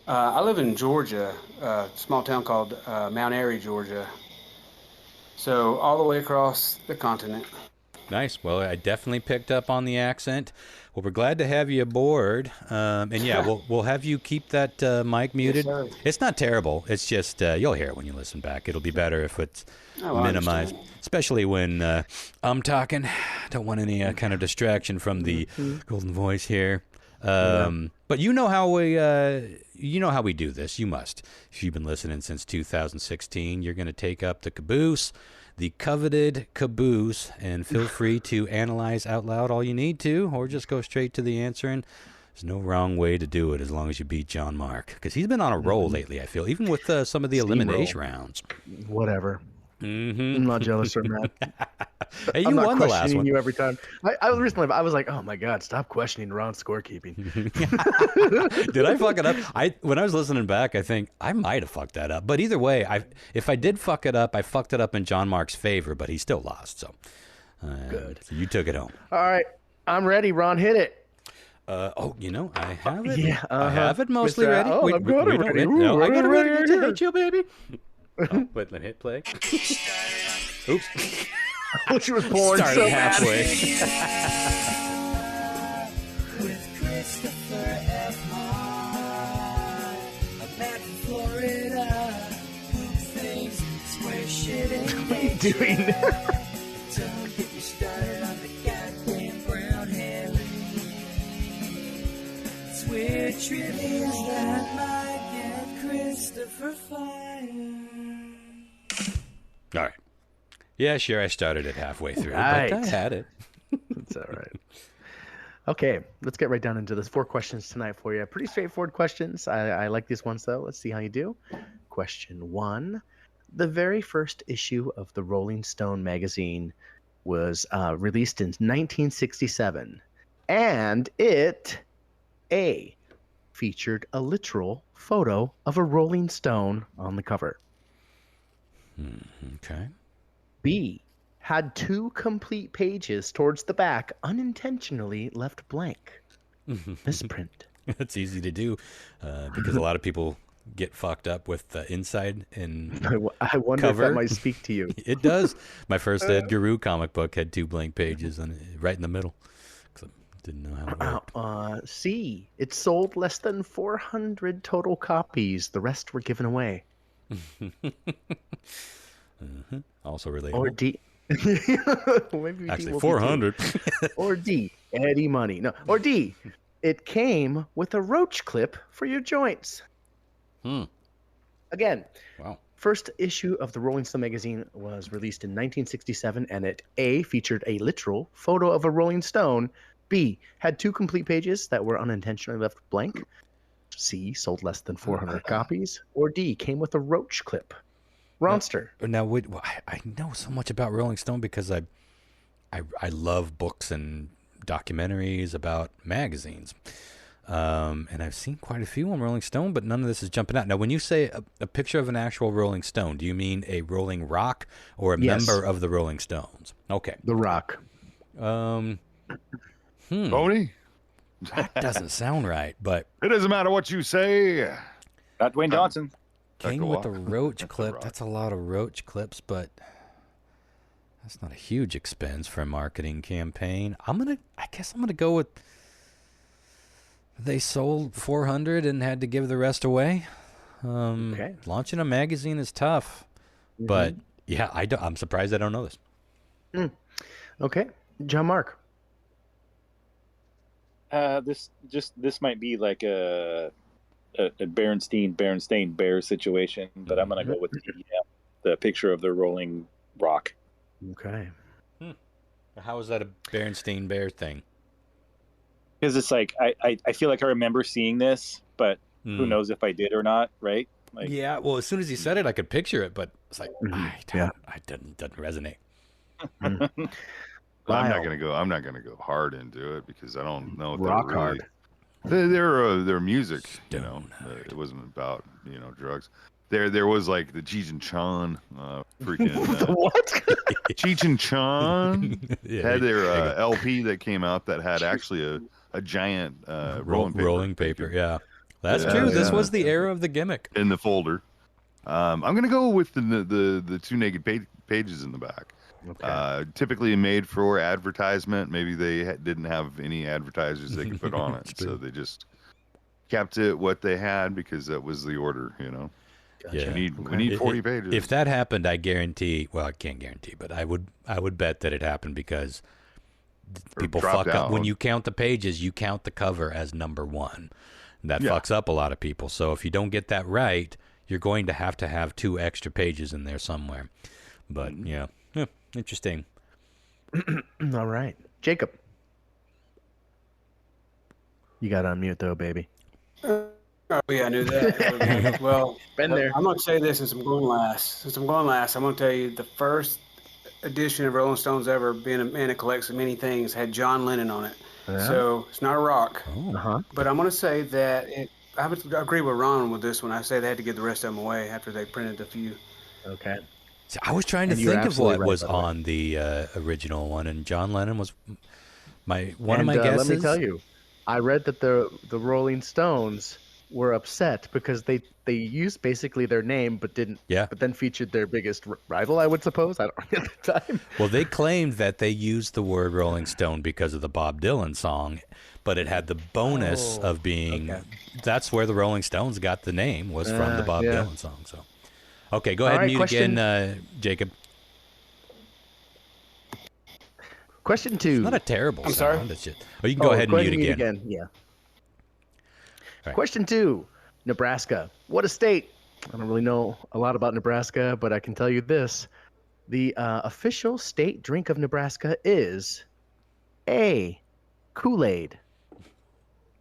I live in Georgia, a small town called Mount Airy, Georgia. So all the way across the continent. Nice. Well, I definitely picked up on the accent. Well, we're glad to have you aboard. And yeah, we'll have you keep that mic muted. Yes, it's not terrible. It's just you'll hear it when you listen back. It'll be better if it's minimized, especially when I'm talking. Don't want any kind of distraction from the golden voice here. But you know how we do this. You must. If you've been listening since 2016, you're going to take up the caboose, the coveted caboose, and feel free to analyze out loud all you need to, or just go straight to the answer. And there's no wrong way to do it as long as you beat John Mark, because he's been on a roll lately, I feel, even with some of the elimination rounds. Whatever. I'm not jealous or mad. Hey, I'm you not won the last questioning one. you every time. I was like, oh my god, stop questioning Ron's scorekeeping. Did I fuck it up? When I was listening back, I think I might have fucked that up. But either way, if I did fuck it up, I fucked it up in John Mark's favor, but he still lost. So good. So you took it home. All right, I'm ready. Ron, hit it. I have it. Yeah, I have it mostly Mr. ready. I'm good already. No, I got it ready. Ready. Hey, chill, baby. Wait, let me hit play. Oops. She was born Started so halfway. With Christopher F. Hart, a man from Florida, who thinks square shit ain't What are you doing? Don't get me started on the goddamn brown hair. It's weird trivia that might get Christopher fired. All right. Yeah, sure. I started it halfway through, Right. but I had it. That's all right. Okay, let's get right down into this. 4 questions tonight for you. Pretty straightforward questions. I like these ones, though. Let's see how you do. Question 1. The very first issue of the Rolling Stone magazine was released in 1967. And it, A, featured a literal photo of a Rolling Stone on the cover. Okay. B, had 2 complete pages towards the back unintentionally left blank. Misprint. That's easy to do because a lot of people get fucked up with the inside and I wonder cover. if that might speak to you. It does. My first Ed Guru comic book had 2 blank pages right in the middle. 'Cause I didn't know how it worked. C, it sold less than 400 total copies. The rest were given away. Also relatable. Or D. Maybe Actually, D will be 400. too. Or D, Eddie Money. No. Or D, it came with a roach clip for your joints. Again, Wow. first issue of the Rolling Stone magazine was released in 1967, and it A, featured a literal photo of a Rolling Stone. B, had 2 complete pages that were unintentionally left blank. C, sold less than 400 copies. Or D, came with a roach clip. Ronster. Now, I know so much about Rolling Stone because I love books and documentaries about magazines. And I've seen quite a few on Rolling Stone, but none of this is jumping out. Now, when you say a picture of an actual Rolling Stone, do you mean a Rolling Rock or a Yes. member of the Rolling Stones? Okay. The Rock. Tony? That doesn't sound right, but It doesn't matter what you say. Not Dwayne Johnson. came with a roach clip. That's a lot of roach clips, but that's not a huge expense for a marketing campaign. I guess I'm gonna go with they sold 400 and had to give the rest away. Okay. Launching a magazine is tough, but yeah, I'm surprised I don't know this. Okay. John Mark. This might be like a Berenstain Bear situation, but I'm gonna go with the picture of the Rolling Rock. Okay. How is that a Berenstain Bear thing? Because it's like I feel like I remember seeing this, but who knows if I did or not, right? Like, Yeah, well, as soon as he said it, I could picture it, but it's like it doesn't resonate. I'm not gonna go hard into it because I don't know if Rock they're really, hard. Their music, it wasn't about drugs. There was like the Cheech and Chong, freaking What? Cheech and Chong Yeah, had their LP that came out that had actually a giant rolling paper. Yeah, that's Yeah, true. This yeah. was the era of the gimmick. in the folder. I'm gonna go with the 2 naked pages in the back. Okay. Typically made for advertisement. Maybe they didn't have any advertisers they could put on it, so they just kept it what they had because that was the order. Yeah. We need 40 pages. If that happened, I guarantee. Well, I can't guarantee, but I would bet that it happened because people dropped fuck up. out. When you count the pages, you count the cover as number 1. That fucks up a lot of people. So if you don't get that right, you're going to have 2 extra pages in there somewhere. But yeah, interesting. All right. Jacob. You got to unmute, though, baby. Oh yeah, I knew that. Okay. Well, Been there. I'm gonna say this since I'm going last. I'm gonna tell you the first edition of Rolling Stones ever, being a man who collects many things, had John Lennon on it. Yeah. So it's not a rock. Uh-huh. But I'm gonna say that I would agree with Ron with this one. I say they had to give the rest of them away after they printed a few. Okay. So I was trying to think of what was on the original one, and John Lennon was one of my guesses. Let me tell you, I read that the Rolling Stones were upset because they used basically their name but didn't. Yeah. But then featured their biggest rival, I would suppose. I don't know at the time. Well, they claimed that they used the word Rolling Stone because of the Bob Dylan song, but it had the bonus of being that's where the Rolling Stones got the name, was from the Bob Dylan song. So, okay, go ahead and mute again, Jacob. Question 2. It's not a terrible I'm sound. sorry? It's just, you can go ahead and mute again. Yeah. Right. Question 2. Nebraska. What a state. I don't really know a lot about Nebraska, but I can tell you this. The official state drink of Nebraska is A, Kool-Aid,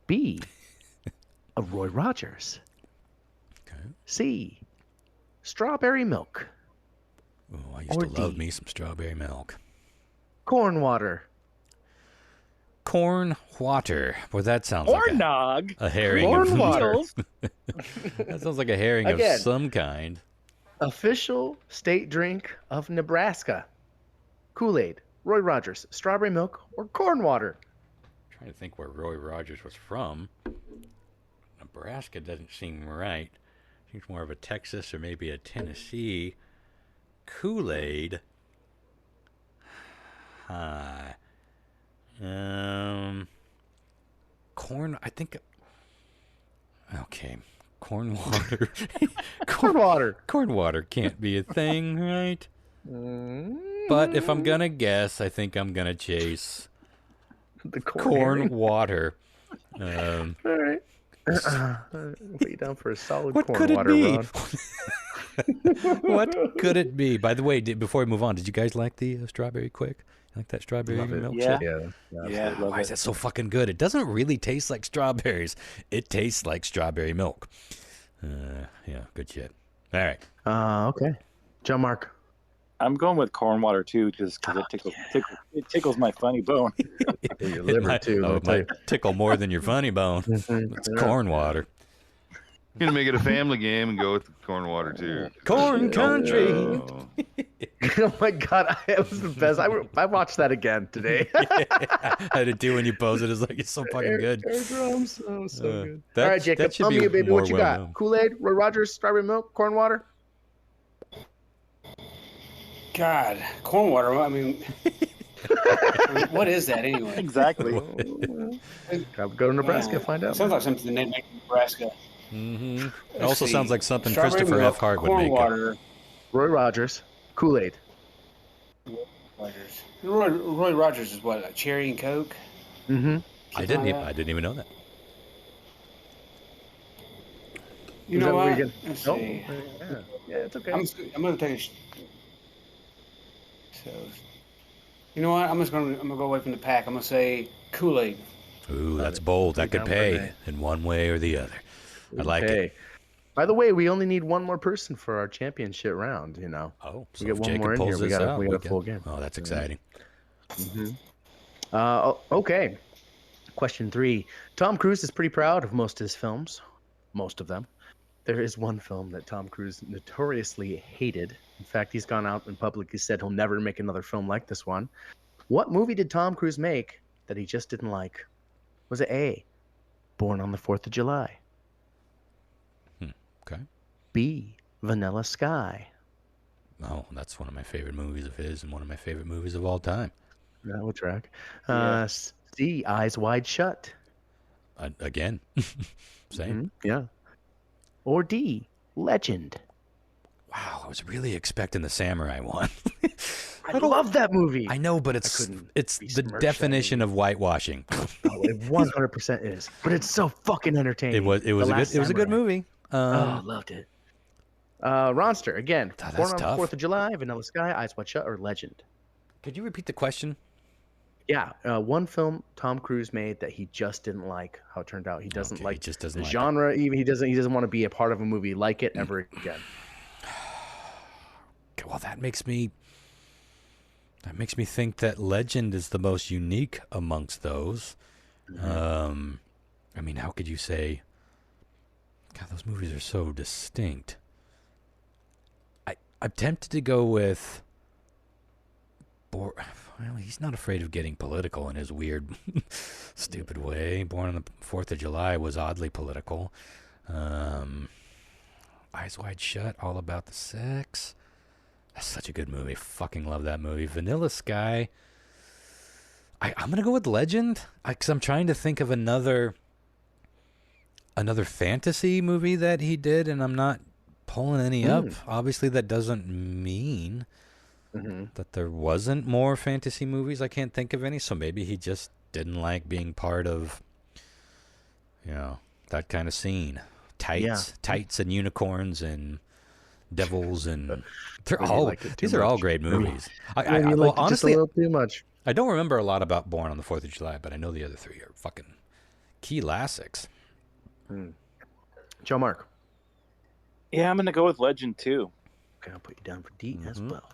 B, a Roy Rogers, C, strawberry milk, Oh, I used to love me some strawberry milk. Corn water. Corn water. Well, that sounds Corn like dog. a herring. Corn of water. That sounds like a herring Again. of some kind. Official state drink of Nebraska. Kool-Aid, Roy Rogers, strawberry milk, or corn water. I'm trying to think where Roy Rogers was from. Nebraska doesn't seem right. Seems more of a Texas or maybe a Tennessee. Kool-Aid. Corn. I think. Okay. Corn water. Corn water. Corn water can't be a thing, right? But if I'm gonna guess, I think I'm gonna chase The corn water. All right. Put you down for a solid What corn could it water, be? Ron. What could it be? By the way, before we move on, did you guys like the strawberry Quick? You like that strawberry milk Yeah. shit? Yeah. Why is that so fucking good? It doesn't really taste like strawberries. It tastes like strawberry milk. Yeah, good shit. All right. Okay. John Mark. I'm going with corn water too, just because it tickles my funny bone. Your liver, too. It might tickle more than your funny bone. It's corn water. You're gonna make it a family game and go with the corn water too. Corn country. Oh. Oh my God, it was the best. I watched that again today. I did too when you pose it. It's like it's so fucking good. Air drums. Oh, so good. That- All right, Jacob. that should Tell be me, baby, more what you well-known. got? Kool-Aid, Roy Rogers, strawberry milk, corn water. God, corn water. I mean, what is that anyway? Exactly. Go to Nebraska, find out. Sounds like something they make in Nebraska. Mm-hmm. It Let's also see. sounds like something Strawberry Christopher milk, F. Hart would corn make. water. Roy Rogers, Kool-Aid. Rogers. Roy Rogers is what, like cherry and Coke? Mm-hmm. I didn't even know that. You Is know that where what? you get- Let's Oh, see. yeah, it's okay. I'm gonna take a. So, you know what? I'm gonna go away from the pack. I'm gonna say Kool-Aid. Ooh, that's bold. That could down for pay that. in one way or the other. I like it. Okay. By the way, we only need one more person for our championship round. You know. Oh, so We get if one Jacob more in pulls here, we this got out, a full game. Oh, that's exciting. Okay. Question 3. Tom Cruise is pretty proud of most of his films. Most of them. There is one film that Tom Cruise notoriously hated. In fact, he's gone out and publicly said he'll never make another film like this one. What movie did Tom Cruise make that he just didn't like? Was it A, Born on the 4th of July? Okay. B, Vanilla Sky? Oh, that's one of my favorite movies of his and one of my favorite movies of all time. That would track. C, Eyes Wide Shut? Again, same. Yeah. Or D, Legend? Wow, I was really expecting the samurai one. I love that movie. I know, but it's couldn't the besmirch definition of whitewashing. It 100% is, but it's so fucking entertaining. It was a good movie. Loved it. Ronster again. That's Born on tough. the 4th of July, Vanilla Sky, Eyes Wide Shut, or Legend? Could you repeat the question? Yeah, one film Tom Cruise made that he just didn't like how it turned out. He doesn't like he just doesn't the like genre. Even he doesn't want to be a part of a movie like it ever again. Well, that makes me think that Legend is the most unique amongst those. Mm-hmm. I mean, how could you say? God, those movies are so distinct. I'm tempted to go with. Well, he's not afraid of getting political in his weird, stupid way. Born on the 4th of July was oddly political. Eyes Wide Shut, all about the sex. That's such a good movie. Fucking love that movie. Vanilla Sky. I'm going to go with Legend because I'm trying to think of another fantasy movie that he did, and I'm not pulling any up. Obviously, that doesn't mean that there wasn't more fantasy movies. I can't think of any, so maybe he just didn't like being part of, that kind of scene. Tights and unicorns and devils and these are all great movies. Honestly, just a little too much. I don't remember a lot about Born on the 4th of July, but I know the other three are fucking key classics. Joe Mark. Yeah, I'm gonna go with Legend too. Okay, I'll put you down for D as well.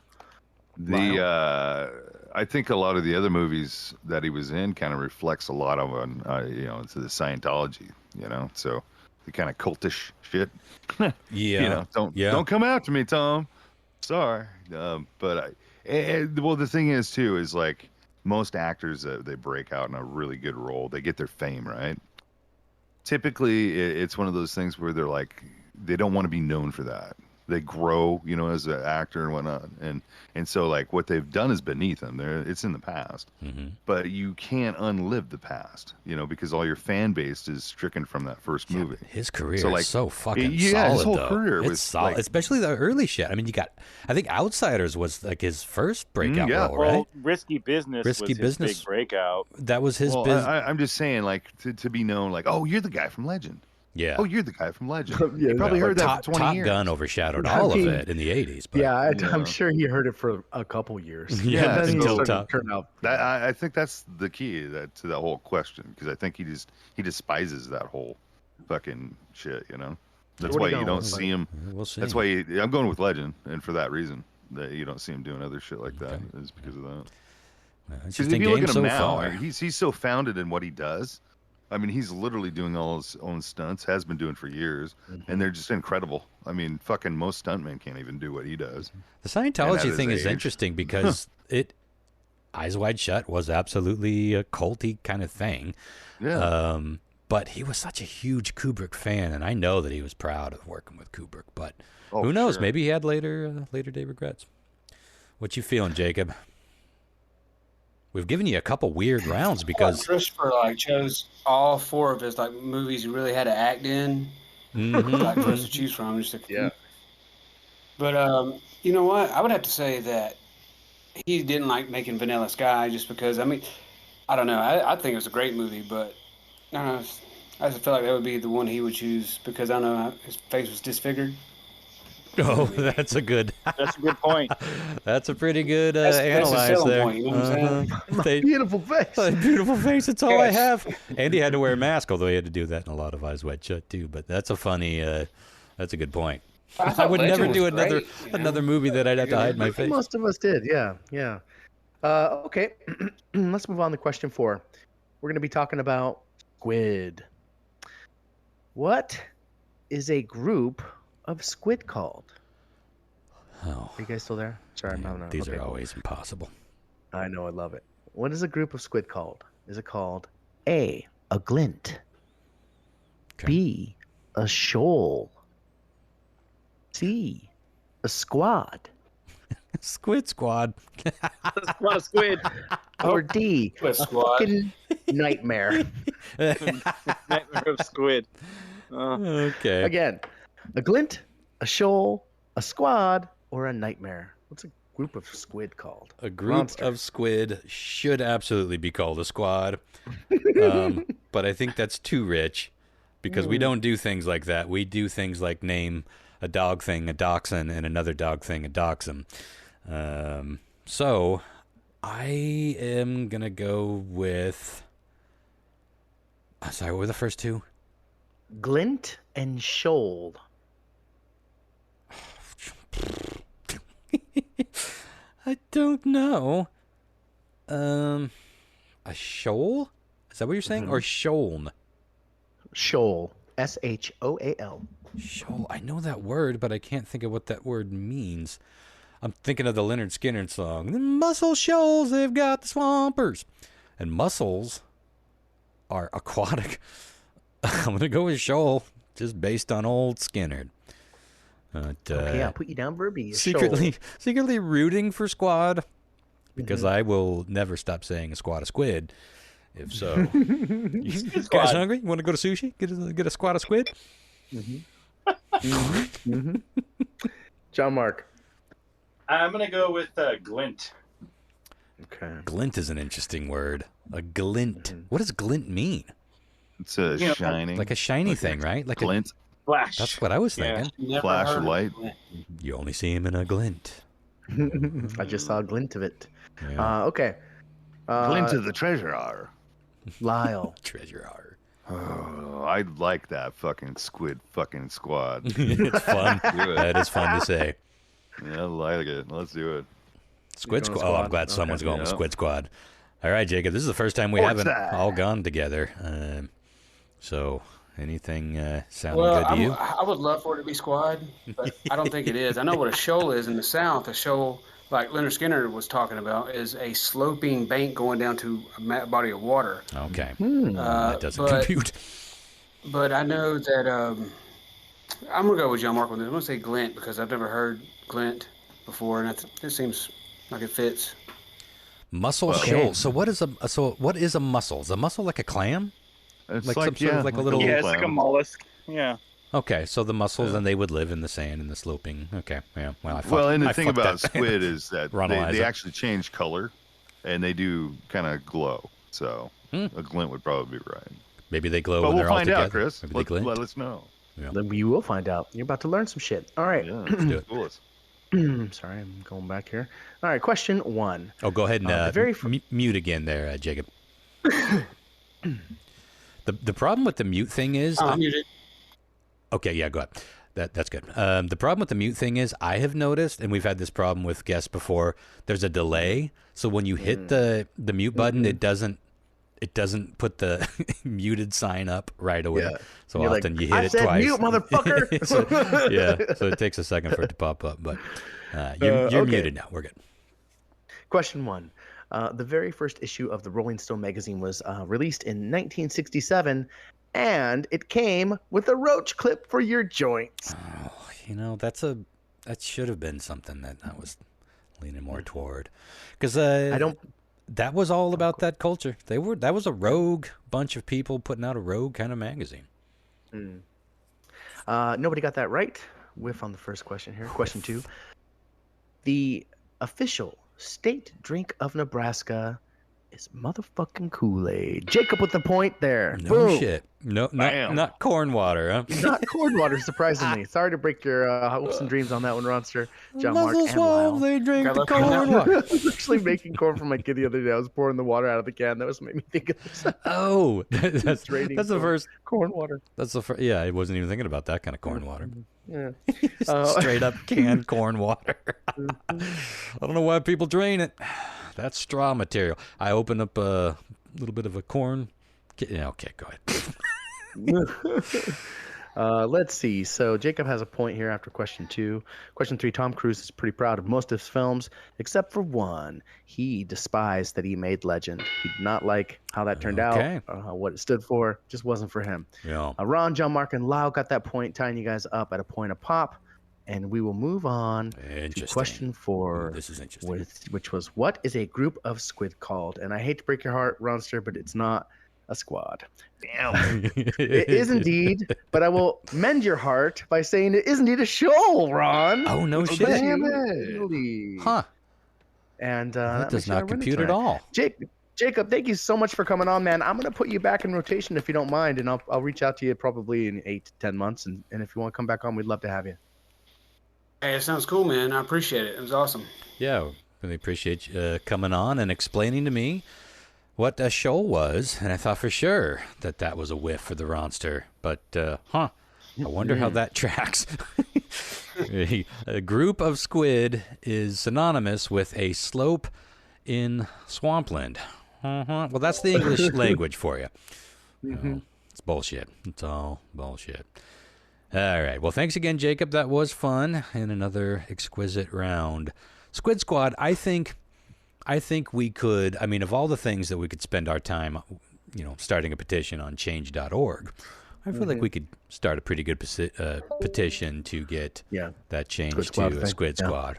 I think a lot of the other movies that he was in kind of reflects a lot of into the Scientology, so the kind of cultish shit. Don't come after me, Tom. Sorry, but the thing is too is like most actors that they break out in a really good role, they get their fame, right? Typically, it's one of those things where they're like they don't want to be known for that. They grow, as an actor and whatnot, and so like what they've done is beneath them. It's in the past, but you can't unlive the past, because all your fan base is stricken from that first movie. His career is so fucking solid. His whole though. career it's was solid, like, especially the early shit. I mean, I think Outsiders was like his first breakout role, well, right? Risky Business was his big breakout. That was his business. I'm just saying, like to be known, like, oh, you're the guy from Legend. Yeah. Oh, you're the guy from Legend. You probably heard that for 20 years. Top Gun overshadowed all of it in the 80s. But, I'm sure he heard it for a couple years. I think that's the key to that whole question, because I think he despises that whole fucking shit. That's why you don't see him. We'll see. That's why I'm going with Legend, and for that reason that you don't see him doing other shit like that is because of that. Because if you look at him now, he's so founded in what he does. I mean, he's literally doing all his own stunts, has been doing for years, and they're just incredible. I mean, fucking most stuntmen can't even do what he does. The Scientology thing is interesting because Eyes Wide Shut was absolutely a culty kind of thing. Yeah. But he was such a huge Kubrick fan, and I know that he was proud of working with Kubrick. But who knows? Sure. Maybe he had later day regrets. What you feeling, Jacob? We've given you a couple weird rounds because Christopher chose all four of his movies he really had to act in. For us to choose from. But you know what? I would have to say that he didn't like making Vanilla Sky just because. I mean, I don't know. I think it was a great movie, but I don't know. I just feel like that would be the one he would choose because I don't know his face was disfigured. Oh, that's a good point. That's a pretty good analyze there. Point, you know what I'm beautiful face. Beautiful face. That's all I have. And he had to wear a mask, although he had to do that in a lot of Eyes Wide Shut too. But that's a funny. That's a good point. I would never do another movie that I'd have to hide my face. Most of us did. Yeah. Okay. Let's move on to question 4. We're going to be talking about squid. What is a group of squid called? Oh, are you guys still there? Sorry, these are always impossible. I know, I love it. What is a group of squid called? Is it called A, a glint, B, a shoal, C, a squad, Squid Squad, Squad of squid, or D, a fucking nightmare? Nightmare of squid. Okay. Again, a glint, a shoal, a squad, or a nightmare? What's a group of squid called? A group of squid should absolutely be called a squad. But I think that's too rich because we don't do things like that. We do things like name a dog thing a dachshund and another dog thing a dachshund. So I am going to go with... Sorry, what were the first two? Glint and shoal. I don't know. A shoal? Is that what you're saying? Or shoal? Shoal. S-H-O-A-L. Shoal. I know that word, but I can't think of what that word means. I'm thinking of the Leonard Skinner song. The mussel shoals, they've got the swampers. And mussels are aquatic. I'm going to go with shoal, just based on old Skinner. Okay, I'll put you down for a B. Secretly rooting for squad, because I will never stop saying a squad of squid. If so, you guys hungry? You want to go to sushi? Get a squad of squid? John Mark. I'm gonna go with glint. Okay. Glint is an interesting word. A glint. What does glint mean? It's a shining, like a shiny thing, right? Like glint. Flash. That's what I was thinking. Flash of light. You only see him in a glint. I just saw a glint of it. Yeah. Okay. Glint of the treasure. Lyle. Treasure. Oh, I like that fucking squid fucking squad. It's fun. That is fun to say. Yeah, I like it. Let's do it. Squid Squad. Oh, I'm glad someone's going with Squid Squad. All right, Jacob. This is the first time we haven't all gone together. So, anything sounding good to you? I would love for it to be squad, but I don't think it is. I know what a shoal is in the South. A shoal, like Leonard Skinner was talking about, is a sloping bank going down to a body of water. Okay. That doesn't compute. But I know that I'm going to go with John Mark on this. I'm going to say glint because I've never heard glint before, and it seems like it fits. Mussel shoal. So what is a mussel? Is a mussel like a clam? It's like some sort of like a little... Yeah, it's like a mollusk. Yeah. Okay, so the mussels, and they would live in the sand and the sloping. Okay, yeah. Well, and the thing about squid is that they it. actually change color, and they do kind of glow. So a glint would probably be right. Maybe they glow but when we'll they're all together. Out, Chris. Maybe they glint. Let us know. Yeah. Then we will find out. You're about to learn some shit. All right. Yeah, let's do it. Sorry, I'm going back here. All right, question 1. Oh, go ahead and mute again there, Jacob. The problem with the mute thing is... muted. Okay, yeah, go ahead. That's good. The problem with the mute thing is I have noticed, and we've had this problem with guests before, there's a delay. So when you hit the mute button, it doesn't put the muted sign up right away. Yeah. So you're often you hit it twice. Mute, motherfucker. so it takes a second for it to pop up. But you're muted now. We're good. Question 1. The very first issue of the Rolling Stone magazine was released in 1967, and it came with a roach clip for your joints. Oh, that should have been something that I was leaning more toward, because that was all about that culture. That was a rogue bunch of people putting out a rogue kind of magazine. Nobody got that right. Whiff on the first question here. Question 2. The official state drink of Nebraska is motherfucking Kool-Aid. Jacob with the point there. No Boom. shit. No, not corn water, huh? Not corn water, surprisingly. Sorry to break your hopes and dreams on that one, Ronster. John Mark and Lyle. They drink the corn water. I was actually making corn for my kid the other day. I was pouring the water out of the can. That was made me think of this. Oh, that's the first corn water. That's the first. Yeah, I wasn't even thinking about that kind of corn water. Yeah. Straight up canned corn water. I don't know why people drain it. That's straw material. I opened up a little bit of a corn. Yeah, okay, go ahead. Let's see. So Jacob has a point here after question 2. Question 3, Tom Cruise is pretty proud of most of his films, except for one. He despised that he made Legend. He did not like how that turned out, what it stood for. Just wasn't for him. Yeah. Ron, John Mark, and Lyle got that point, tying you guys up at a point a pop. And we will move on to question 4. This is interesting. Which was, what is a group of squid called? And I hate to break your heart, Ronster, but it's not a squad. Damn. It is indeed, but I will mend your heart by saying it is indeed a shoal, Ron. Oh, no shit. Damn it. Huh. And that does not compute at all. Jacob, thank you so much for coming on, man. I'm going to put you back in rotation if you don't mind, and I'll reach out to you probably in 8 to 10 months. And if you want to come back on, we'd love to have you. Hey, it sounds cool, man. I appreciate it. It was awesome. Yeah, really appreciate you coming on and explaining to me what a shoal was, and I thought for sure that was a whiff for the Ronster. But, I wonder how that tracks. A group of squid is synonymous with a slope in swampland. Well, that's the English language for you. It's bullshit. It's all bullshit. All right. Well, thanks again, Jacob. That was fun and another exquisite round. Squid Squad, I think we could, I mean, of all the things that we could spend our time, starting a petition on change.org, I feel like we could start a pretty good petition to get that change to a Squid Squad.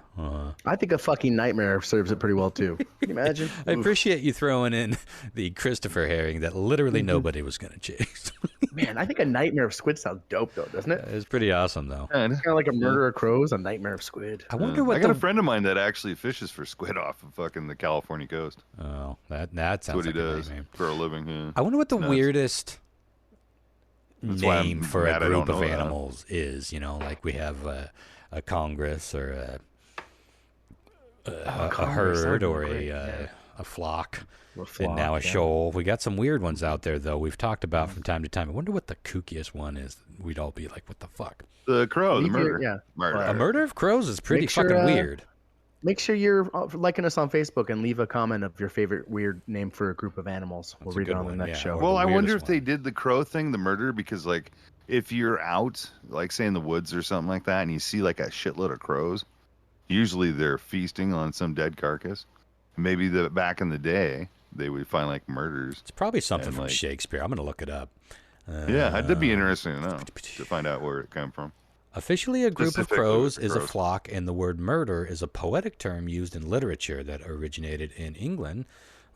I think a fucking nightmare serves it pretty well, too. Can you imagine? I appreciate you throwing in the Christopher herring that literally nobody was going to chase. Man, I think a nightmare of squid sounds dope, though, doesn't it? It's pretty awesome, though. It's kind of like a murder of crows, a nightmare of squid. I wonder what I got a friend of mine that actually fishes for squid off of fucking the California coast. Oh, that sounds That's what like he does for a living. Yeah. I wonder what the weirdest name for a group of animals is. Like we have a congress or a herd or a flock. And now a shoal. We got some weird ones out there, though. We've talked about from time to time. I wonder what the kookiest one is. We'd all be like, what the fuck? The crow, the murder. Murder. A murder of crows is pretty fucking weird. Make sure you're liking us on Facebook and leave a comment of your favorite weird name for a group of animals. We'll read it on the next show. Well, I wonder if they did the crow thing, the murder, because, like, if you're out, like, say in the woods or something like that, and you see, like, a shitload of crows, usually they're feasting on some dead carcass. Maybe back in the day, they would find like murders. It's probably something from Shakespeare. I'm going to look it up. That'd be interesting to know, to find out where it came from. Officially, a group of crows is a flock, and the word murder is a poetic term used in literature that originated in England.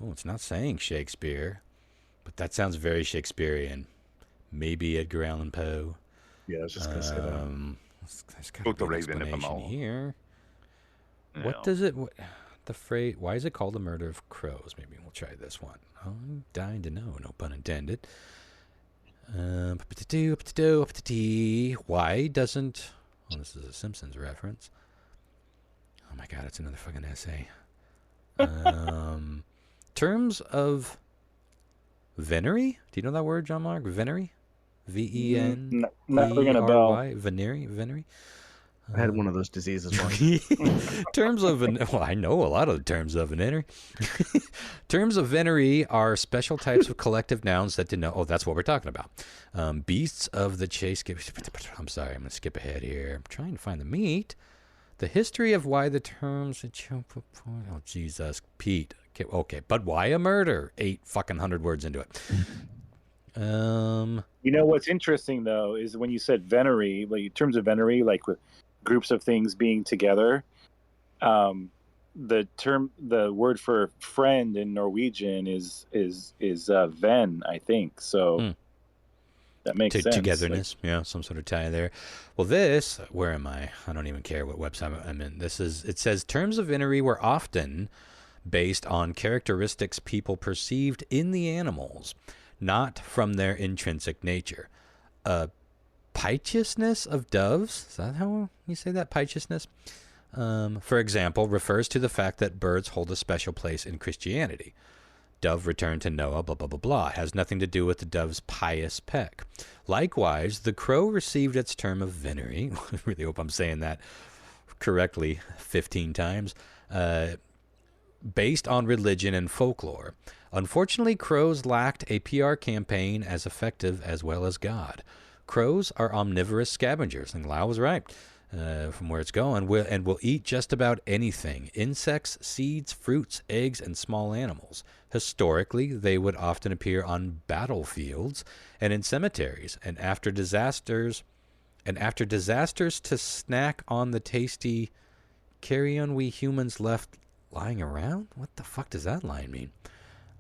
Oh, it's not saying Shakespeare, but that sounds very Shakespearean. Maybe Edgar Allan Poe. Yeah, I was just going to say that. There's got to be an explanation here. What does it... The phrase, why is it called the murder of crows? Maybe we'll try this one. I'm dying to know, no pun intended. Why doesn't... Oh, this is a Simpsons reference. Oh my god, it's another fucking essay. Terms of venery? Do you know that word, John Mark? Venery? V-E-N? Not ringing a bell. Venery? I had one of those diseases once. Terms of I know a lot of the terms of venery. Terms of venery are special types of collective nouns that denote. Oh, that's what we're talking about. Beasts of the chase. I'm sorry, I'm going to skip ahead here. I'm trying to find the meat. The history of why the terms. Oh, Jesus, Pete. Okay, but why a murder? 800 words into it. What's interesting though is when you said venery, like in terms of venery, like with groups of things being together, the word for friend in Norwegian is ven, I think. So that makes sense. Togetherness, some sort of tie there. Well, where am I? I don't even care what website I'm in. It says terms of venery were often based on characteristics people perceived in the animals, not from their intrinsic nature. Piteousness of doves, is that how you say that? Piteousness? For example, refers to the fact that birds hold a special place in Christianity. Dove returned to Noah, blah, blah, blah, blah. Has nothing to do with the dove's pious peck. Likewise, the crow received its term of venery. I really hope I'm saying that correctly 15 times. Based on religion and folklore. Unfortunately, crows lacked a PR campaign as effective as well as God. Crows are omnivorous scavengers, and Lyle was right from where it's going, and will eat just about anything: insects, seeds, fruits, eggs, and small animals. Historically, they would often appear on battlefields and in cemeteries, and after disasters to snack on the tasty carrion we humans left lying around. What the fuck does that line mean?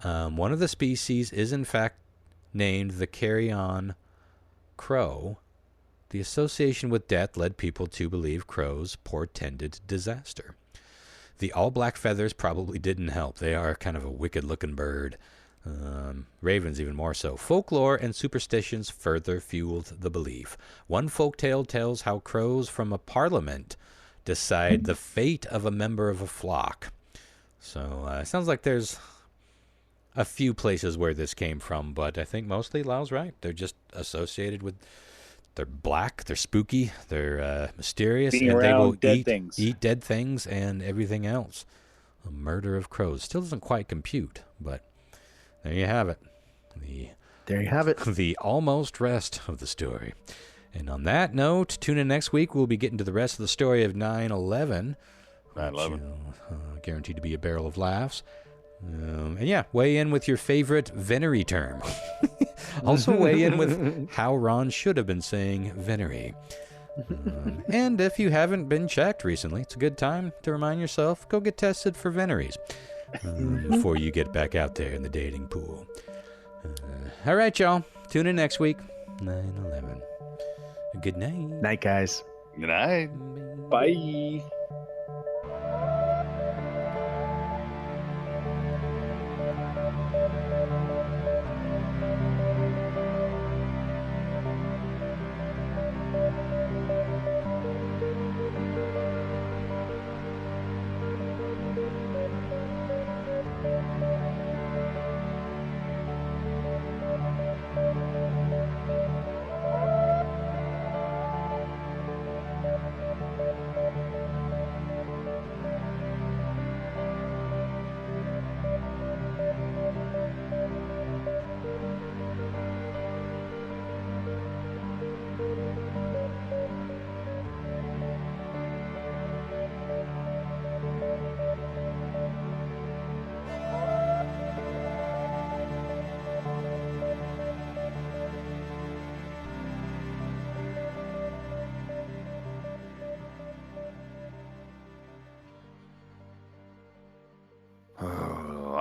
One of the species is in fact named the carrion crow. The association with death led people to believe crows portended disaster. The all-black feathers probably didn't help. They are kind of a wicked-looking bird. Ravens even more so. Folklore and superstitions further fueled the belief. One folktale tells how crows from a parliament decide the fate of a member of a flock. So it sounds like there's a few places where this came from, but I think mostly Lyle's right. They're just associated with. They're black. They're spooky. They're mysterious, Being and they will around dead things. eat dead things and everything else. A murder of crows still doesn't quite compute, but there you have it. There you have it. The almost rest of the story. And on that note, tune in next week. We'll be getting to the rest of the story of 9/11. 9/11. Guaranteed to be a barrel of laughs. And yeah, weigh in with your favorite venery term. Also weigh in with how Ron should have been saying venery. And if you haven't been checked recently, it's a good time to remind yourself, go get tested for veneries before you get back out there in the dating pool. All right, y'all. Tune in next week. 9/11. Good night. Night, guys. Good night. Bye.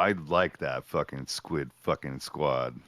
I like that fucking squid fucking squad.